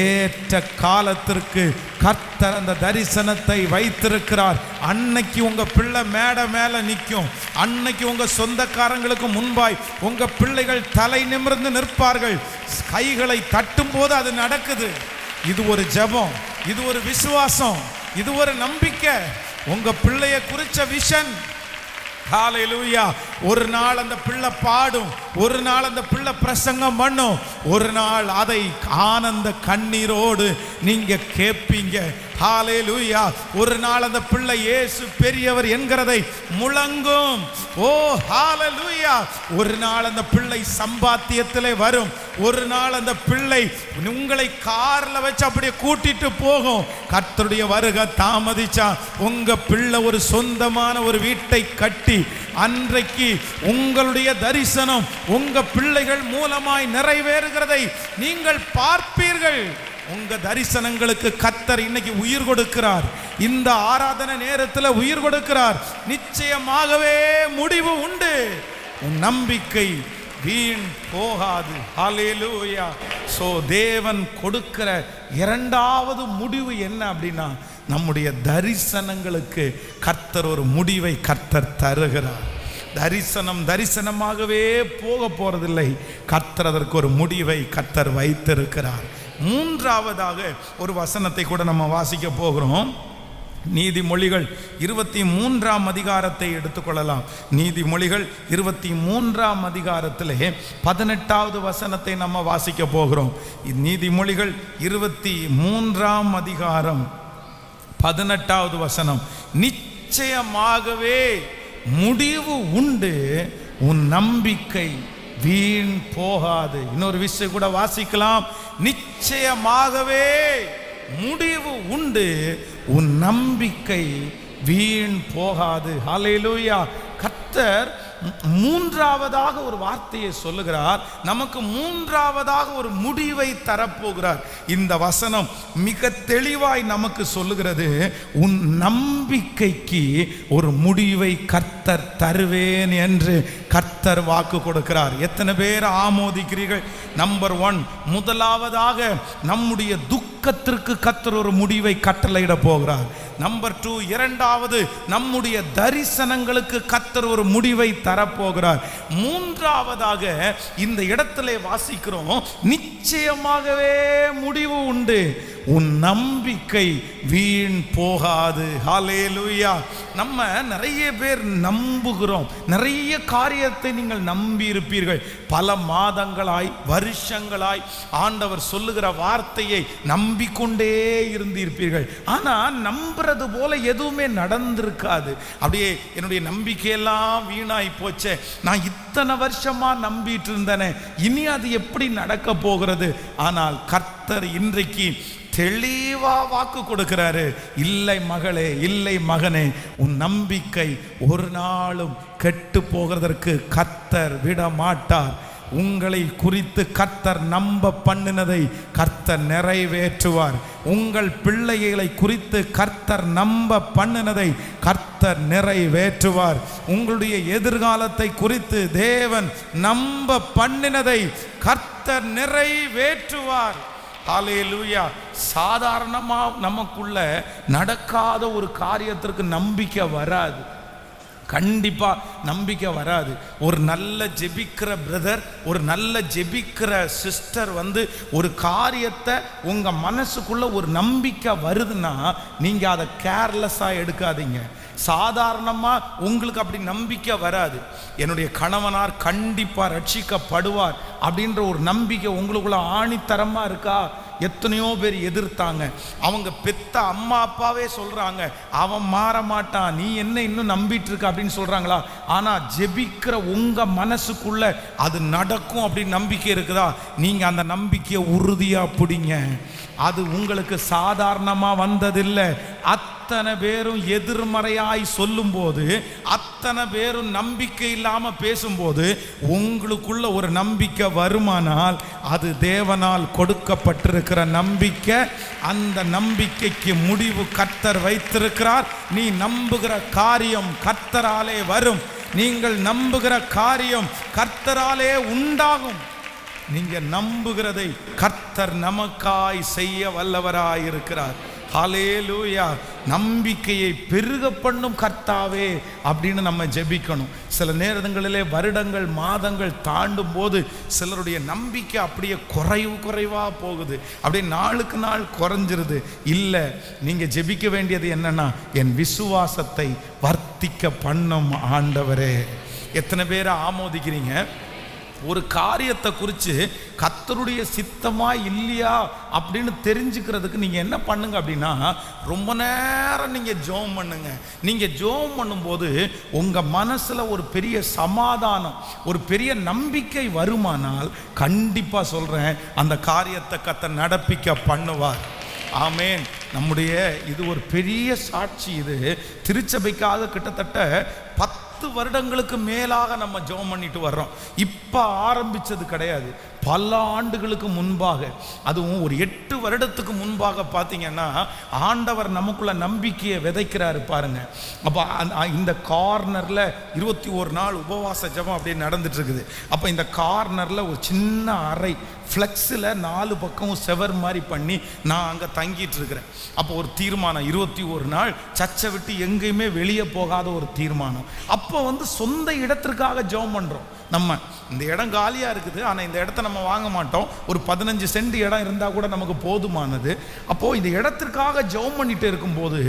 ஏற்ற காலத்திற்கு கர்த்தர் அந்த தரிசனத்தை வைத்திருக்கிறார். அன்னைக்கு உங்க பிள்ளை மேடை மேல நிற்கும். அன்னைக்கு உங்க சொந்தக்காரங்களுக்கு முன்பாய் உங்க பிள்ளைகள் தலை நிமிர்ந்து நிற்பார்கள். கைகளை தட்டும் போது அது நடக்குது. இது ஒரு ஜெபம், இது ஒரு விசுவாசம், இது ஒரு நம்பிக்கை. உங்க பிள்ளைய குறிச்ச விஷன். ஹல்லேலூயா. ஒரு நாள் அந்த பிள்ளை பாடும், ஒரு நாள் அந்த பிள்ளை பிரசங்கம் பண்ணும், ஒரு நாள் அதை ஆனந்த கண்ணீரோடு நீங்க கேட்பீங்க. ஹல்லேலூயா. ஒரு நாள் அந்த பிள்ளை இயேசு பெரியவர் என்கிறதை முழங்கும். ஓ ஹல்லேலூயா. ஒரு நாள் அந்த பிள்ளை சம்பாத்தியத்திலே வரும், ஒரு நாள் அந்த பிள்ளை உங்களை கார்ல வச்சு அப்படியே கூட்டிட்டு போகும். கர்த்தருடைய வருகை தாமதிச்சா உங்க பிள்ளை ஒரு சொந்தமான ஒரு வீட்டை கட்டி அன்றைக்கு உங்களுடைய தரிசனம் உங்க பிள்ளைகள் மூலமாய் நிறைவேறுகிறதை நீங்கள் பார்ப்பீர்கள். உங்க தரிசனங்களுக்கு கர்த்தர் இன்னைக்கு உயிர் கொடுக்கிறார். இந்த ஆராதனை நேரத்தில் உயிர் கொடுக்கிறார். நிச்சயமாகவே முடிவு உண்டு. உன் நம்பிக்கை வீண் போகாது. ஹல்லேலூயா. சோ தேவன் கொடுக்கிற இரண்டாவது முடிவு என்ன அப்படின்னா, நம்முடைய தரிசனங்களுக்கு கர்த்தர் ஒரு முடிவை கர்த்தர் தருகிறார். தரிசனமாகவே போக போறதில்லை. கர்த்தர் அதற்கு ஒரு முடிவை கர்த்தர் வைத்திருக்கிறார். மூன்றாவதாக ஒரு வசனத்தை கூட நம்ம வாசிக்க போகிறோம். நீதிமொழிகள் 23ஆம் அதிகாரத்தை எடுத்துக்கொள்ளலாம். நீதிமொழிகள் 23ஆம் அதிகாரத்திலே 18வது வசனத்தை நம்ம வாசிக்க போகிறோம். நீதிமொழிகள் 23ஆம் அதிகாரம் 18வது வசனம். நிச்சயமாகவே முடிவு உண்டு, உன் நம்பிக்கை வீண் போகாது. இன்னொரு விஷயம் கூட வாசிக்கலாம். நிச்சயமாகவே முடிவு உண்டு, உன் நம்பிக்கை வீண் போகாது. ஹல்லேலூயா. கர்த்தர் மூன்றாவதாக ஒரு வார்த்தையை சொல்லுகிறார். நமக்கு மூன்றாவதாக ஒரு முடிவை தரப்போகிறார். இந்த வசனம் மிக தெளிவாய் நமக்கு சொல்லுகிறது, உன் நம்பிக்கைக்கு ஒரு முடிவை கர்த்தர் தருவேன் என்று கர்த்தர் வாக்கு கொடுக்கிறார். எத்தனை பேர் ஆமோதிக்கிறீர்கள்? நம்பர் 1, முதலாவதாக நம்முடைய துக்கத்திற்கு கர்த்தர் ஒரு முடிவை கட்டளையிட போகிறார். நம்பர் 2, இரண்டாவது நம்முடைய தரிசனங்களுக்கு கர்த்தர் ஒரு முடிவை தரப்போகிறார். மூன்றாவதாக இந்த இடத்திலே வாசிக்கிறோம், நிச்சயமாகவே முடிவு உண்டு, உன் நம்பிக்கை வீண் போகாது. ஹல்லேலூயா. நம்ம நிறைய பேர் நம்புகிறோம். நிறைய காரியத்தை நீங்கள் நம்பி இருப்பீர்கள். பல மாதங்களாய் வருஷங்களாய் ஆண்டவர் சொல்லுகிற வார்த்தையை நம்பிக்கொண்டே இருந்திருப்பீர்கள். ஆனால் நம்புறது போல எதுவுமே நடந்திருக்காது. அப்படியே என்னுடைய நம்பிக்கையெல்லாம் வீணாய் போச்சே, நான் இத்தனை வருஷமா நம்பிட்டு இருந்தேனே, இனி அது எப்படி நடக்க போகிறது? ஆனால் கர்த்தர் இன்றைக்கு தெளிவா வாக்கு கொடுக்கிறாரு. இல்லை மகளே, இல்லை மகனே, உன் நம்பிக்கை ஒரு நாளும் கெட்டு போகிறதற்கு கர்த்தர் விட மாட்டார். உங்களை குறித்து கர்த்தர் நம்ப பண்ணினதை கர்த்தர் நிறைவேற்றுவார். உங்கள் பிள்ளைகளை குறித்து கர்த்தர் நம்ப பண்ணினதை கர்த்தர் நிறைவேற்றுவார். உங்களுடைய எதிர்காலத்தை குறித்து தேவன் நம்ப பண்ணினதை கர்த்தர் நிறைவேற்றுவார். ஹல்லேலூயா. சாதாரணமா நமக்குள்ள நடக்காத ஒரு காரியத்திற்கு நம்பிக்கை வராது. கண்டிப்பா நம்பிக்கை வராது. ஒரு நல்ல ஜெபிக்கிற பிரதர், ஒரு நல்ல ஜெபிக்கிற சிஸ்டர் ஒரு காரியத்தை உங்க மனசுக்குள்ள ஒரு நம்பிக்கை வருதுன்னா நீங்க அதை கேர்லெஸ்ஸா எடுக்காதீங்க. சாதாரணமா உங்களுக்கு அப்படி நம்பிக்கை வராது. என்னுடைய கணவனார் கண்டிப்பா ரட்சிக்கப்படுவார் அப்படின்ற ஒரு நம்பிக்கை உங்களுக்குள்ள ஆணித்தரமா இருக்கா? எத்தனையோ பேர் எதிர்த்தாங்க. அவங்க பெத்த அம்மா அப்பாவே சொல்றாங்க, அவன் மாற மாட்டான், நீ என்ன இன்னும் நம்பிட்டு இருக்க அப்படின்னு சொல்றாங்களா? ஆனா ஜெபிக்கிற உங்க மனசுக்குள்ள அது நடக்கும் அப்படின்னு நம்பிக்கை இருக்குதா? நீங்க அந்த நம்பிக்கையை உறுதியா பிடிங்க. அது உங்களுக்கு சாதாரணமா வந்ததில்லை. அத்தனை பேரும் எதிர்மறையாய் சொல்லும் போது, அத்தனை பேரும் நம்பிக்கை இல்லாம பேசும்போது உங்களுக்குள்ள ஒரு நம்பிக்கை வருமானால் அது தேவனால் கொடுக்கப்பட்டிருக்கிற நம்பிக்கை. அந்த நம்பிக்கைக்கு முடிவு கர்த்தர் வைத்திருக்கிறார். நீ நம்புகிற காரியம் கர்த்தராலே வரும். நீங்கள் நம்புகிற காரியம் கர்த்தராலே உண்டாகும். நீங்க நம்புகிறதை கர்த்தர் நமக்காய் செய்ய வல்லவராய் இருக்கிறார். ஹல்லேலூயா. நம்பிக்கையை பெருக பண்ணும் கர்த்தாவே அப்படின்னு நம்ம ஜெபிக்கணும். சில நேரங்களிலே வருடங்கள் மாதங்கள் தாண்டும் போது சிலருடைய நம்பிக்கை அப்படியே குறைவா போகுது, அப்படியே நாளுக்கு நாள் குறைஞ்சிருது. இல்லை, நீங்கள் ஜெபிக்க வேண்டியது என்னன்னா, என் விசுவாசத்தை வர்த்திக்க பண்ணும் ஆண்டவரே. எத்தனை பேரை ஆமோதிக்கிறீங்க? ஒரு காரியத்தை குறித்து கர்த்தருடைய சித்தமா இல்லையா அப்படின்னு தெரிஞ்சுக்கிறதுக்கு நீங்கள் என்ன பண்ணுங்க அப்படின்னா, ரொம்ப நேரம் நீங்கள் ஜெபம் பண்ணுங்க. நீங்கள் ஜெபம் பண்ணும்போது உங்கள் மனசில் ஒரு பெரிய சமாதானம், ஒரு பெரிய நம்பிக்கை வருமானால் கண்டிப்பாக சொல்கிறேன், அந்த காரியத்தை கர்த்தர் நடப்பிக்க பண்ணுவார். ஆமேன். நம்முடைய இது ஒரு பெரிய சாட்சி. இது திருச்சபைக்காக கிட்டத்தட்ட 10 வருடங்களுக்கு மேலாக நம்ம ஜெபம் பண்ணிட்டு வர்றோம். இப்போ ஆரம்பிச்சது கிடையாது, பல ஆண்டுகளுக்கு முன்பாக, அதுவும் ஒரு 8 வருடத்துக்கு முன்பாக பார்த்தீங்கன்னா ஆண்டவர் நமக்குள்ள நம்பிக்கையை விதைக்கிறாரு பாருங்க. அப்போ இந்த கார்னரில் 21 நாள் உபவாச ஜெபம் அப்படியே நடந்துட்டு இருக்குது. அப்போ இந்த கார்னரில் ஒரு சின்ன அறை ஃப்ளெக்ஸில் 4 பக்கமும் செவர் மாதிரி பண்ணி நான் அங்கே தங்கிட்டு இருக்கிறேன். அப்போ ஒரு தீர்மானம், 21 நாள் சர்ச்சை விட்டு எங்கேயுமே வெளியே போகாத ஒரு தீர்மானம். அப்போ சொந்த இடத்திற்காக ஜெபம் பண்ணுறோம். நம்ம இந்த இடம் காலியாக இருக்குது, ஆனால் இந்த இடத்த நம்ம வாங்க மாட்டோம். ஒரு 15 சென்ட் இடம் இருந்தால் கூட நமக்கு போதுமானது. அப்போது இந்த இடத்திற்காக ஜெபம் பண்ணிட்டு இருக்கும்போது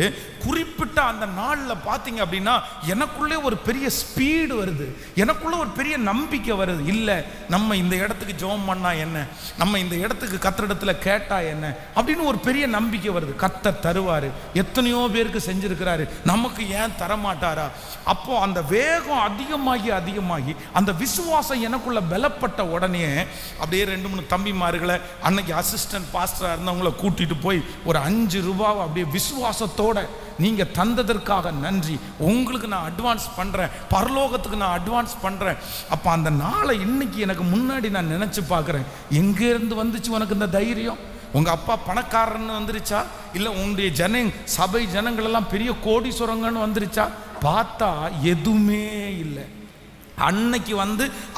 குறிப்பிட்ட அந்த நாளில் பார்த்தீங்க அப்படின்னா எனக்குள்ளே ஒரு பெரிய ஸ்பீடு வருது, எனக்குள்ளே ஒரு பெரிய நம்பிக்கை வருது. இல்லை, நம்ம இந்த இடத்துக்கு ஜெபம் பண்ணால் என்ன, நம்ம இந்த இடத்துக்கு கர்த்தரிடத்தில் கேட்டால் என்ன அப்படின்னு ஒரு பெரிய நம்பிக்கை வருது. கர்த்தர் தருவார், எத்தனையோ பேருக்கு செஞ்சிருக்கிறாரு, நமக்கு ஏன் தரமாட்டாரா? அப்போ அந்த வேகம் அதிகமாகி அந்த விசுவாசம் எனக்குள்ள பலப்பட்ட உடனே அப்படியே 2-3 தம்பிமார்களை, அன்னைக்கு அசிஸ்டன்ட் பாஸ்டராக இருந்தவங்கள கூட்டிட்டு போய் ஒரு 5 ரூபாவை அப்படியே விசுவாசத்தோட, நீங்க தந்ததற்காக நன்றி, உங்களுக்கு நான் அட்வான்ஸ் பண்றேன், பரலோகத்துக்கு நான் அட்வான்ஸ் பண்றேன். அப்ப அந்த நாளை இன்னைக்கு எனக்கு முன்னாடி நான் நினைச்சு பார்க்கிறேன். எங்க இருந்து வந்துச்சு உனக்கு இந்த தைரியம்? உங்க அப்பா பணக்காரன்னு வந்துருச்சா, இல்ல உங்களுடைய சபை ஜனங்கள் எல்லாம் பெரிய கோடீஸ்வரங்கன்னு வந்துருச்சா? பார்த்தா எதுவுமே இல்லை. அன்னைக்கு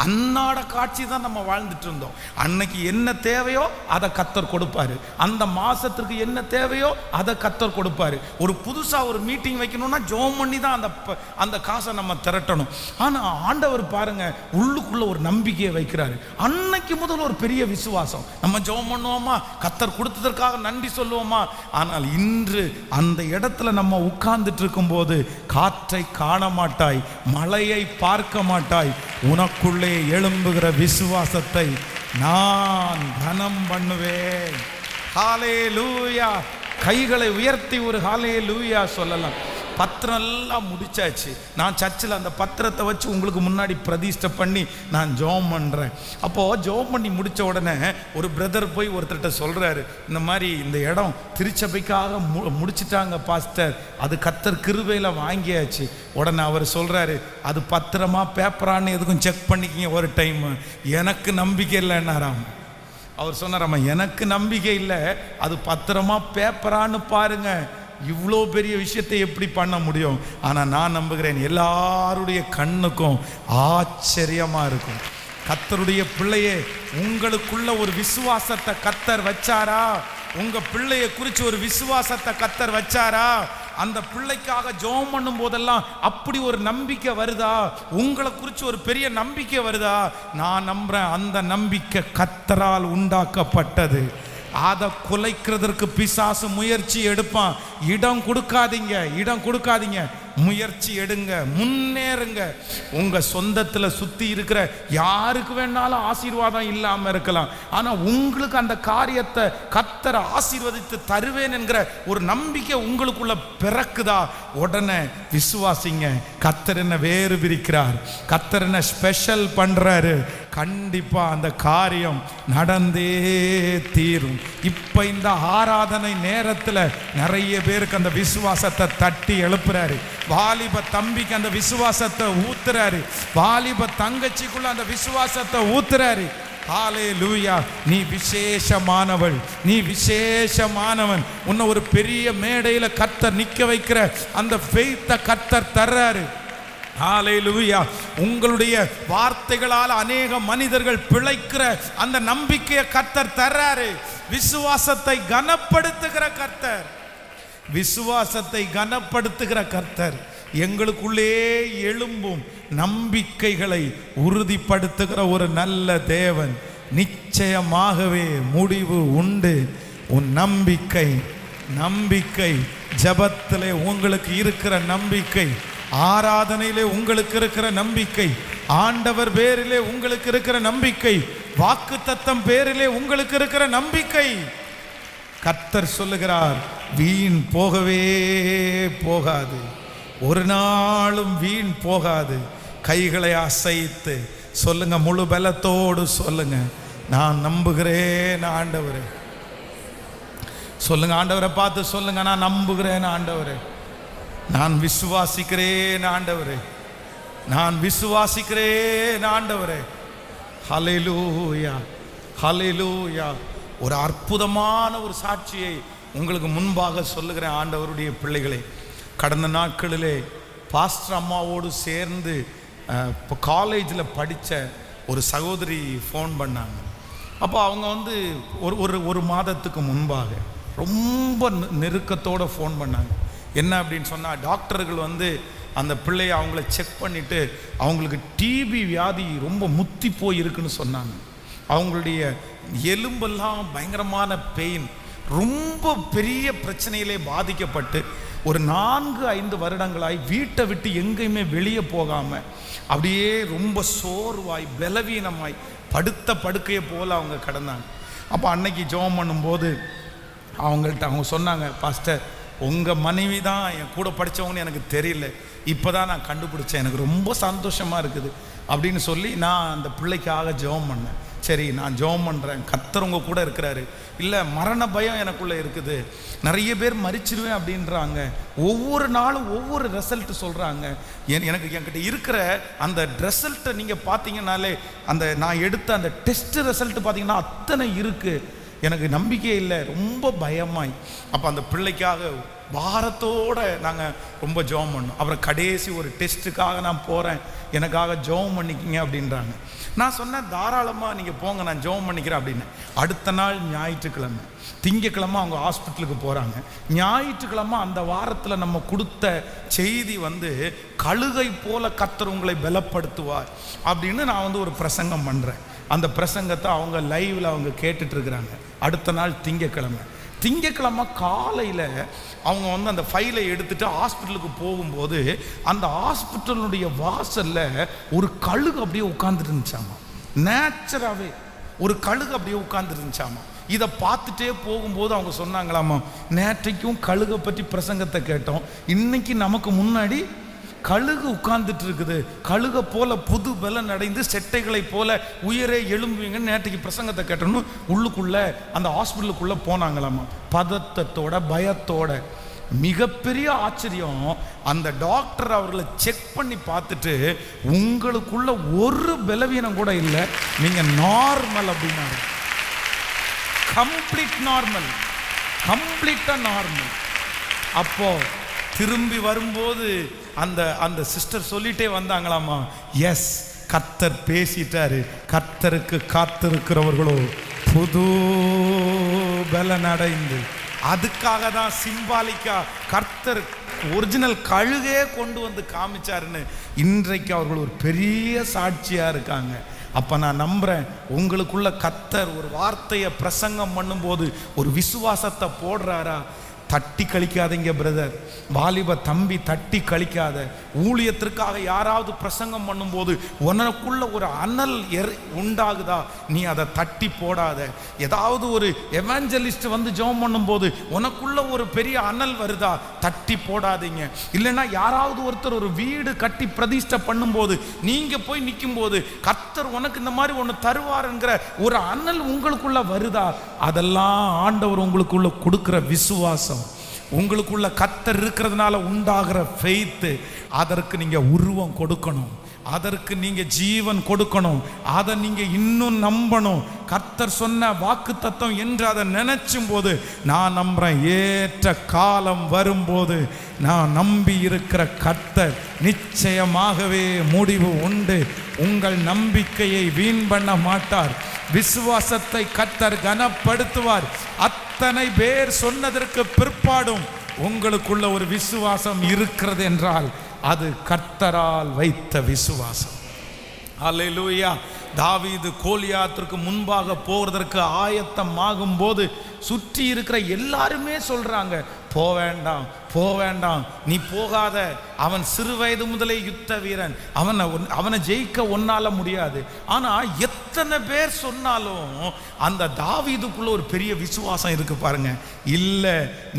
அன்னாட காட்சி தான் நம்ம வாழ்ந்துட்டு இருந்தோம். அன்னைக்கு என்ன தேவையோ அதை கர்த்தர் கொடுப்பாரு, அந்த மாசத்திற்கு என்ன தேவையோ அதை கர்த்தர் கொடுப்பாரு. ஒரு புதுசா ஒரு மீட்டிங் வைக்கணும்னா ஜெபம் பண்ணி தான் அந்த காசை நம்ம திரட்டணும். ஆனா ஆண்டவர் பாருங்க, உள்ளுக்குள்ள ஒரு நம்பிக்கையை வைக்கிறாரு. அன்னைக்கு முதல் ஒரு பெரிய விசுவாசம். நம்ம ஜெபம் பண்ணுவோமா, கர்த்தர் கொடுத்ததற்காக நன்றி சொல்லுவோமா? ஆனால் இன்று அந்த இடத்துல நம்ம உட்கார்ந்துட்டு இருக்கும்போது காற்றை காண மாட்டாய், மழையை பார்க்க மாட்டாய், உனக்குள்ளே எழும்புகிற விசுவாசத்தை நான் கனம் பண்ணுவேன். ஹல்லேலூயா. கைகளை உயர்த்தி ஒரு ஹல்லேலூயா சொல்லலாம். பத்திரம் எல்லாம் முடிச்சாச்சு. நான் சர்ச்சில் அந்த பத்திரத்தை வச்சு உங்களுக்கு முன்னாடி பிரதிஷ்டை பண்ணி நான் ஜெபம் பண்ணுறேன். அப்போது ஜெபம் பண்ணி முடித்த உடனே ஒரு பிரதர் போய் ஒருத்தர்கிட்ட சொல்கிறாரு, இந்த மாதிரி இந்த இடம் திருச்சபைக்காக முடிச்சிட்டாங்க பாஸ்டர், அது கர்த்தர் கிருபையில் வாங்கியாச்சு. உடனே அவர் சொல்கிறாரு, அது பத்திரமா பேப்பரான்னு எதுக்கும் செக் பண்ணிக்கிங்க ஒரு டைம். எனக்கு நம்பிக்கை இல்லைன்னாராம். அவர் சொன்னாராம்மா, எனக்கு நம்பிக்கை இல்லை, அது பத்திரமா பேப்பரான்னு பாருங்க. இவ்வளோ பெரிய விஷயத்தை எப்படி பண்ண முடியும்? ஆனால் நான் நம்புகிறேன், எல்லாருடைய கண்ணுக்கும் ஆச்சரியமா இருக்கும். கர்த்தருடைய பிள்ளையே, உங்களுக்குள்ள ஒரு விசுவாசத்தை கர்த்தர் வச்சாரா? உங்க பிள்ளையை குறித்து ஒரு விசுவாசத்தை கர்த்தர் வச்சாரா? அந்த பிள்ளைக்காக ஜெபம் பண்ணும் போதெல்லாம் அப்படி ஒரு நம்பிக்கை வருதா? உங்களை குறித்து ஒரு பெரிய நம்பிக்கை வருதா? நான் நம்புறேன், அந்த நம்பிக்கை கர்த்தரால் உண்டாக்கப்பட்டது. அதை குலைக்கிறதற்கு பிசாசு முயற்சி எடுப்பான். இடம் கொடுக்காதீங்க, முயற்சி எடுங்க, முன்னேறுங்க. உங்க சொந்தத்துல சுத்தி இருக்கிற யாருக்கு வேணாலும் ஆசீர்வாதம் இல்லாம இருக்கலாம், ஆனா உங்களுக்கு அந்த காரியத்தை கர்த்தர் ஆசீர்வதித்து தருவேன் என்கிற ஒரு நம்பிக்கை உங்களுக்குள்ள பிறக்குதா? உடனே விசுவாசிங்க. கர்த்தர் என்ன வேறு பிரிக்கிறார், கர்த்தர் என்ன ஸ்பெஷல் பண்றாரு. கண்டிப்பா அந்த காரியம் நடந்தே தீரும். இப்ப இந்த ஆராதனை நேரத்துல நிறைய பேருக்கு அந்த விசுவாசத்தை தட்டி எழுப்புறாரு. வாலிப தம்பிக்கு அந்த விசுவாசத்தை ஊத்துறாரு, வாலிப தங்கச்சிக்குள்ள அந்த விசுவாசத்தை ஊத்துறாரு. ஹல்லேலூயா. நீ விசேஷமானவள், நீ விசேஷமானவன். உன்னை ஒரு பெரிய மேடையில கர்த்தர் நிக்க வைக்கிற அந்த ஃபெய்த்தை கர்த்தர் தர்றாரு. ஹல்லேலூயா. உங்களுடைய வார்த்தைகளால் அநேக மனிதர்கள் பிழைக்கிற அந்த நம்பிக்கையை கர்த்தர் தர்றாரு. விசுவாசத்தை கனப்படுத்துகிற கர்த்தர். விசுவாசத்தை கனப்படுத்துகிற கர்த்தர், எங்களுக்குள்ளே எழும்பும் நம்பிக்கைகளை உறுதிப்படுத்துகிற ஒரு நல்ல தேவன். நிச்சயமாகவே முடிவு உண்டு. உன் நம்பிக்கை ஜெபத்திலே உங்களுக்கு இருக்கிற நம்பிக்கை, ஆராதனையிலே உங்களுக்கு இருக்கிற நம்பிக்கை, ஆண்டவர் பேரிலே உங்களுக்கு இருக்கிற நம்பிக்கை, வாக்குத்தத்தம் பேரிலே உங்களுக்கு இருக்கிற நம்பிக்கை, கர்த்தர் சொல்லுகிறார் வீண் போகவே போகாது. ஒரு நாளும் வீண் போகாது. கைகளை அசைத்து சொல்லுங்க, முழு பலத்தோடு சொல்லுங்க, நான் நம்புகிறேன் ஆண்டவரே. சொல்லுங்க, ஆண்டவரை பார்த்து சொல்லுங்க, நான் நம்புகிறேன் ஆண்டவரே, நான் விசுவாசிக்கிறேன் ஆண்டவரே, நான் விசுவாசிக்கிறேன் ஆண்டவரே. ஹல்லேலூயா, ஹல்லேலூயா. ஒரு அற்புதமான ஒரு சாட்சியை உங்களுக்கு முன்பாக சொல்லுகிறேன் ஆண்டவருடைய பிள்ளைகளே. கடந்த நாட்களிலே பாஸ்டர் அம்மாவோடு சேர்ந்து இப்போ காலேஜில் படித்த ஒரு சகோதரி ஃபோன் பண்ணாங்க. அப்போ அவங்க வந்து ஒரு மாதத்துக்கு முன்பாக ரொம்ப நெருக்கத்தோடு ஃபோன் பண்ணாங்க. என்ன அப்படின்னு சொன்னால், டாக்டர்கள் வந்து அந்த பிள்ளையை அவங்கள செக் பண்ணிவிட்டு அவங்களுக்கு டிபி வியாதி ரொம்ப முத்தி போய் இருக்குன்னு சொன்னாங்க. அவங்களுடைய எலும்பெல்லாம் பயங்கரமான பெயின், ரொம்ப பெரிய பிரச்சனையிலே பாதிக்கப்பட்டு ஒரு 4-5 வருடங்களாய் வீட்டை விட்டு எங்கேயுமே வெளியே போகாமல் அப்படியே ரொம்ப சோர்வாய் பலவீனமாய் படுத்த படுக்கையை போல் அவங்க கிடந்தாங்க. அப்போ அன்னைக்கு ஜெபம் பண்ணும்போது அவங்கள்ட்ட அவங்க சொன்னாங்க, பாஸ்டர் உங்கள் மனைவி தான் என் கூட படித்தவங்கன்னு எனக்கு தெரியல, இப்போ தான் நான் கண்டுபிடிச்சேன், எனக்கு ரொம்ப சந்தோஷமாக இருக்குது அப்படின்னு சொல்லி நான் அந்த பிள்ளைக்காக ஜெபம் பண்ணேன். சரி, நான் ஜெபம் பண்ணுறேன், கர்த்தர் உங்க கூட இருக்கிறாரு. இல்லை, மரண பயம் எனக்குள்ளே இருக்குது, நிறைய பேர் மரிச்சிருவேன் அப்படின்றாங்க, ஒவ்வொரு நாளும் ஒவ்வொரு ரிசல்ட் சொல்கிறாங்க. என்கிட்ட இருக்கிற அந்த ரிசல்ட்டை நீங்கள் பார்த்தீங்கன்னாலே, அந்த நான் எடுத்த அந்த டெஸ்ட் ரிசல்ட் பார்த்தீங்கன்னா அத்தனை இருக்குது, எனக்கு நம்பிக்கையே இல்லை, ரொம்ப பயமாய். அப்போ அந்த பிள்ளைக்காக பாரத்தோடு நாங்கள் ரொம்ப ஜெபம் பண்ணோம். அப்புறம் கடைசி ஒரு டெஸ்ட்டுக்காக நான் போகிறேன், எனக்காக ஜெபம் பண்ணிக்கிங்க அப்படின்றாங்க. நான் சொன்னேன், தாராளமாக நீங்கள் போங்க, நான் ஜெபம் பண்ணிக்கிறேன் அப்படின்னு. அடுத்த நாள் ஞாயிற்றுக்கிழமை, திங்கக்கிழமை அவங்க ஹாஸ்பிட்டலுக்கு போகிறாங்க. ஞாயிற்றுக்கிழமை அந்த வாரத்தில் நம்ம கொடுத்த செய்தி வந்து கழுகை போல கர்த்தர் உங்களை பலப்படுத்துவார் அப்படின்னு நான் வந்து ஒரு பிரசங்கம் பண்ணுறேன். அந்த பிரசங்கத்தை அவங்க லைவில் அவங்க கேட்டுட்டு இருக்கிறாங்க. அடுத்த நாள் திங்கக்கிழமை காலையில் அவங்க வந்து அந்த ஃபைலை எடுத்துகிட்டு ஹாஸ்பிட்டலுக்கு போகும்போது அந்த ஹாஸ்பிட்டலுடைய வாசலில் ஒரு கழுகு அப்படியே உட்கார்ந்துட்டு இருந்துச்சாமா. நேச்சராகவே ஒரு கழுகு அப்படியே உட்கார்ந்துட்டு இருந்துச்சாமா. இதை பார்த்துட்டே போகும்போது அவங்க சொன்னாங்களாமா, நேற்றைக்கும் கழுகை பற்றி பிரசங்கத்தை கேட்டோம், இன்னைக்கு நமக்கு முன்னாடி கழுகு உட்கார்ந்துட்டு இருக்குது, கழுகை போல புது பலன் அடைந்து செட்டைகளை போல உயரே எழும்புவீங்கன்னு நேற்றைக்கு பிரசங்கத்தை கேட்டோன்னு உள்ளுக்குள்ள அந்த ஹாஸ்பிட்டலுக்குள்ள போனாங்களாமா. பதத்தத்தோட பயத்தோட. மிகப்பெரிய ஆச்சரியம், அந்த டாக்டர் அவர்களை செக் பண்ணி பார்த்துட்டு உங்களுக்குள்ள ஒரு பலவீனம் கூட இல்லை, நீங்க நார்மல் அப்படின்னாரு. கம்ப்ளீட் நார்மல், கம்ப்ளீட்டா நார்மல். அப்போ திரும்பி வரும்போது அந்த சிஸ்டர் சொல்லிட்டே வந்தாங்களாமா, எஸ் கர்த்தர் பேசிட்டாரு, கர்த்தருக்கு காத்திருக்கிறவர்களோ புது பலன் அடைந்து. அதுக்காக தான் சிம்பாலிக்கா கர்த்தர் ஒரிஜினல் கழுகே கொண்டு வந்து காமிச்சாருன்னு இன்றைக்கு அவர்கள் ஒரு பெரிய சாட்சியா இருக்காங்க. அப்போ நான் நம்புகிறேன், உங்களுக்குள்ள கர்த்தர் ஒரு வார்த்தையை பிரசங்கம் பண்ணும்போது ஒரு விசுவாசத்தை போடுறாரா, தட்டி கழிக்காதீங்க பிரதர், வாலிப தம்பி, தட்டி கழிக்காத. ஊழியத்திற்காக யாராவது பிரசங்கம் பண்ணும்போது உனக்குள்ள ஒரு அனல் உண்டாகுதா, நீ அதை தட்டி போடாத. ஏதாவது ஒரு எவாஞ்சலிஸ்ட் வந்து ஜெபம் பண்ணும்போது உனக்குள்ள ஒரு பெரிய அனல் வருதா, தட்டி போடாதீங்க. இல்லைன்னா யாராவது ஒருத்தர் ஒரு வீடு கட்டி பிரதிஷ்டை பண்ணும்போது நீங்க போய் நிற்கும் போது கர்த்தர் உனக்கு இந்த மாதிரி ஒன்று தருவாருங்கிற ஒரு அனல் உங்களுக்குள்ள வருதா, அதெல்லாம் ஆண்டவர் உங்களுக்குள்ள கொடுக்கிற விசுவாசம். உங்களுக்குள்ள கர்த்தர் இருக்கிறதுனால உண்டாகிற ஃபெய்த். அதற்கு நீங்க உருவம் கொடுக்கணும், அதற்கு நீங்க ஜீவன் கொடுக்கணும், அதை நீங்க இன்னும் நம்பணும். கர்த்தர் சொன்ன வாக்குத்தத்தம் என்று அதை நினைச்சும் போது நான் நம்புறேன், ஏற்ற காலம் வரும்போது நான் நம்பி இருக்கிற கர்த்தர் நிச்சயமாகவே முடிவு உண்டு. உங்கள் நம்பிக்கையை வீண் பண்ண மாட்டார். விசுவாசத்தை கர்த்தர் கனப்படுத்துவார். அத்தனை பேர் சொன்னதற்கு பிற்பாடும் உங்களுக்குள்ள ஒரு விசுவாசம் இருக்கிறது என்றால் அது கர்த்தரால் வைத்த விசுவாசம். அல்லேலூயா. தாவீது கோலியாத்திற்கு முன்பாக போவதற்கு ஆயத்தமாகும் போது சுற்றி இருக்கிற எல்லாருமே சொல்றாங்க, போ வேண்டாம், போ வேண்டாம், நீ போகாத, அவன் சிறு வயது முதலே யுத்த வீரன், அவனை ஜெயிக்க ஒன்னால முடியாது. ஆனா எத்தனை பேர் சொன்னாலும் அந்த தாவீதுக்குள்ள ஒரு பெரிய விசுவாசம் இருக்கு பாருங்க. இல்ல,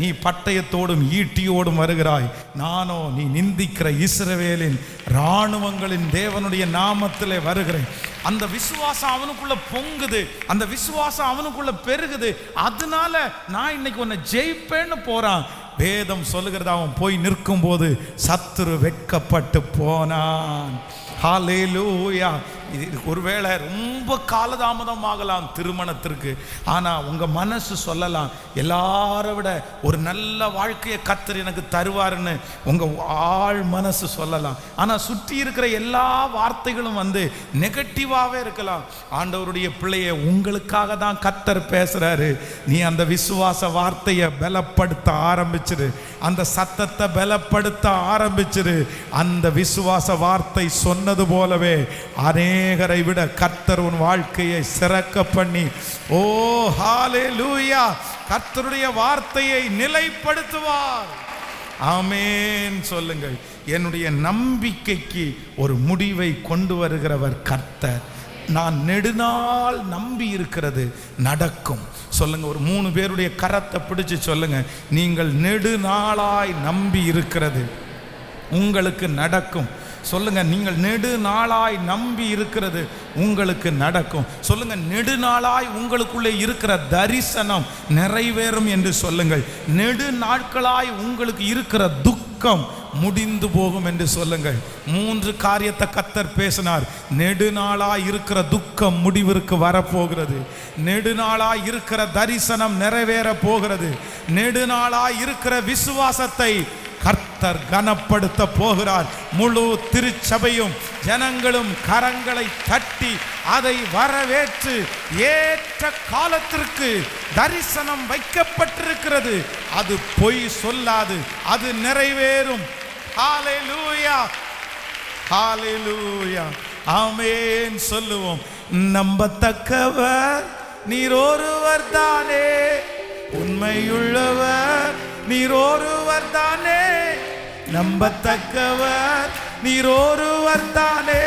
நீ பட்டயத்தோடும் ஈட்டியோடும் வருகிறாய், நானோ நீ நிந்திக்கிற இஸ்ரவேலின் இராணுவங்களின் தேவனுடைய நாமத்திலே வருகிறேன். அந்த விசுவாசம் அவனுக்குள்ள பொங்குது, அந்த விசுவாசம் அவனுக்குள்ள பெருகுது. அதனால நான் இன்னைக்கு உன்னை ஜெயிப்பேன்னு போறான். வேதம் சொல்லுகிறது, அவன் போய் நிற்கும் போது சத்துரு வெட்கப்பட்டு போனான். ஹல்லேலூயா. இது ஒருவேளை ரொம்ப காலதாமதமாகலாம் திருமணத்திற்கு, ஆனால் உங்கள் மனசு சொல்லலாம், எல்லாரை விட ஒரு நல்ல வாழ்க்கையை கர்த்தர் எனக்கு தருவாருன்னு உங்கள் ஆழ் மனசு சொல்லலாம். ஆனால் சுற்றி இருக்கிற எல்லா வார்த்தைகளும் நெகட்டிவாகவே இருக்கலாம். ஆண்டவருடைய பிள்ளையை உங்களுக்காக தான் கர்த்தர் பேசுகிறாரு. நீ அந்த விசுவாச வார்த்தையை பலப்படுத்த ஆரம்பிச்சிரு, அந்த சத்தத்தை பலப்படுத்த ஆரம்பிச்சிரு. அந்த விசுவாச வார்த்தை சொன்னது போலவே அநேகரை விட கர்த்தர் உன் வாழ்க்கையை சிறக்க பண்ணி, ஓ ஹல்லேலூயா, கர்த்தருடைய வார்த்தையை நிலைப்படுத்துவார். ஆமென் சொல்லுங்கள். என்னுடைய நம்பிக்கைக்கு ஒரு முடிவை கொண்டு வருகிறவர் கர்த்தர். நான் நெடுநாள் நம்பி இருக்கிறது நடக்கும். சொல்லுங்க, ஒரு 3 பேருடைய கரத்தை பிடிச்சு சொல்லுங்க, நீங்கள் நெடுநாளாய் நம்பி இருக்கிறது உங்களுக்கு நடக்கும். சொல்லுங்க, நீங்கள் நெடுநாளாய் நம்பி இருக்கிறது உங்களுக்கு நடக்கும். சொல்லுங்க, நெடுநாளாய் உங்களுக்குள்ளே இருக்கிற தரிசனம் நிறைவேறும் என்று சொல்லுங்கள். நெடு நாட்களாய் உங்களுக்கு இருக்கிற துக்கம் முடிந்து போகும் என்று சொல்லுங்கள். 3 காரியத்தை கர்த்தர் பேசினார். நெடுநாளாய் இருக்கிற துக்கம் முடிவிற்கு வரப்போகிறது, நெடுநாளாய் இருக்கிற தரிசனம் நிறைவேற போகிறது, நெடுநாளாய் இருக்கிற விசுவாசத்தை கர்த்தர் கனப்படுத்த போகிறார். முழு திருச்சபையும் ஜனங்களும் கரங்களை தட்டி அதை வரவேற்று, ஏற்ற காலத்திற்கு தரிசனம் வைக்கப்பட்டிருக்கிறது, அது பொய் சொல்லாது, அது நிறைவேறும். ஹல்லேலூயா, ஹல்லேலூயா, ஆமென் சொல்லுவோம். நம்பத்தக்கவர் நீர் ஒருவர் தானே, உண்மையுள்ளவர் நீர் ஒருவர் தானே, நம்பத்தக்கவர் நீர் ஒருவர் தானே,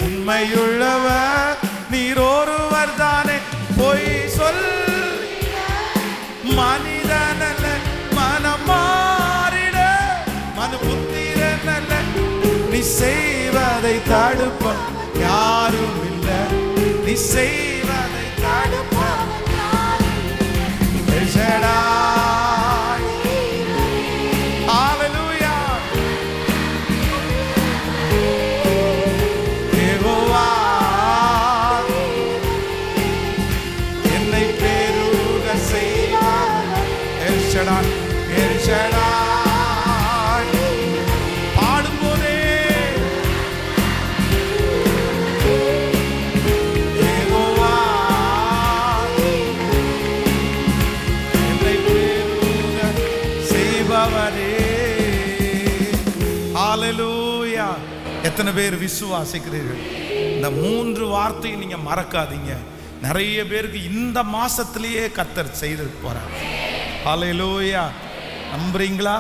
உண்மையுள்ளவர் நீர் ஒருவர் தானே. பொய் சொல் மனிதனல்ல, மனம் மாறிட மனு புத்திரனல்ல, நீ செய்வதை தடுப்ப யாரும் இல்லை, நீ செய்வதை தடுப்ப பாடும்போதே என்னை பெருக செய்பவரே. ஹல்லேலூயா. எத்தனை பேர் விசுவாசிக்கிறீர்கள்? இந்த 3 வார்த்தையை நீங்க மறக்காதீங்க. நிறைய பேருக்கு இந்த மாசத்திலேயே கர்த்தர் செய்து போறார். ஹல்லேலூயா. நம்புறீங்களா?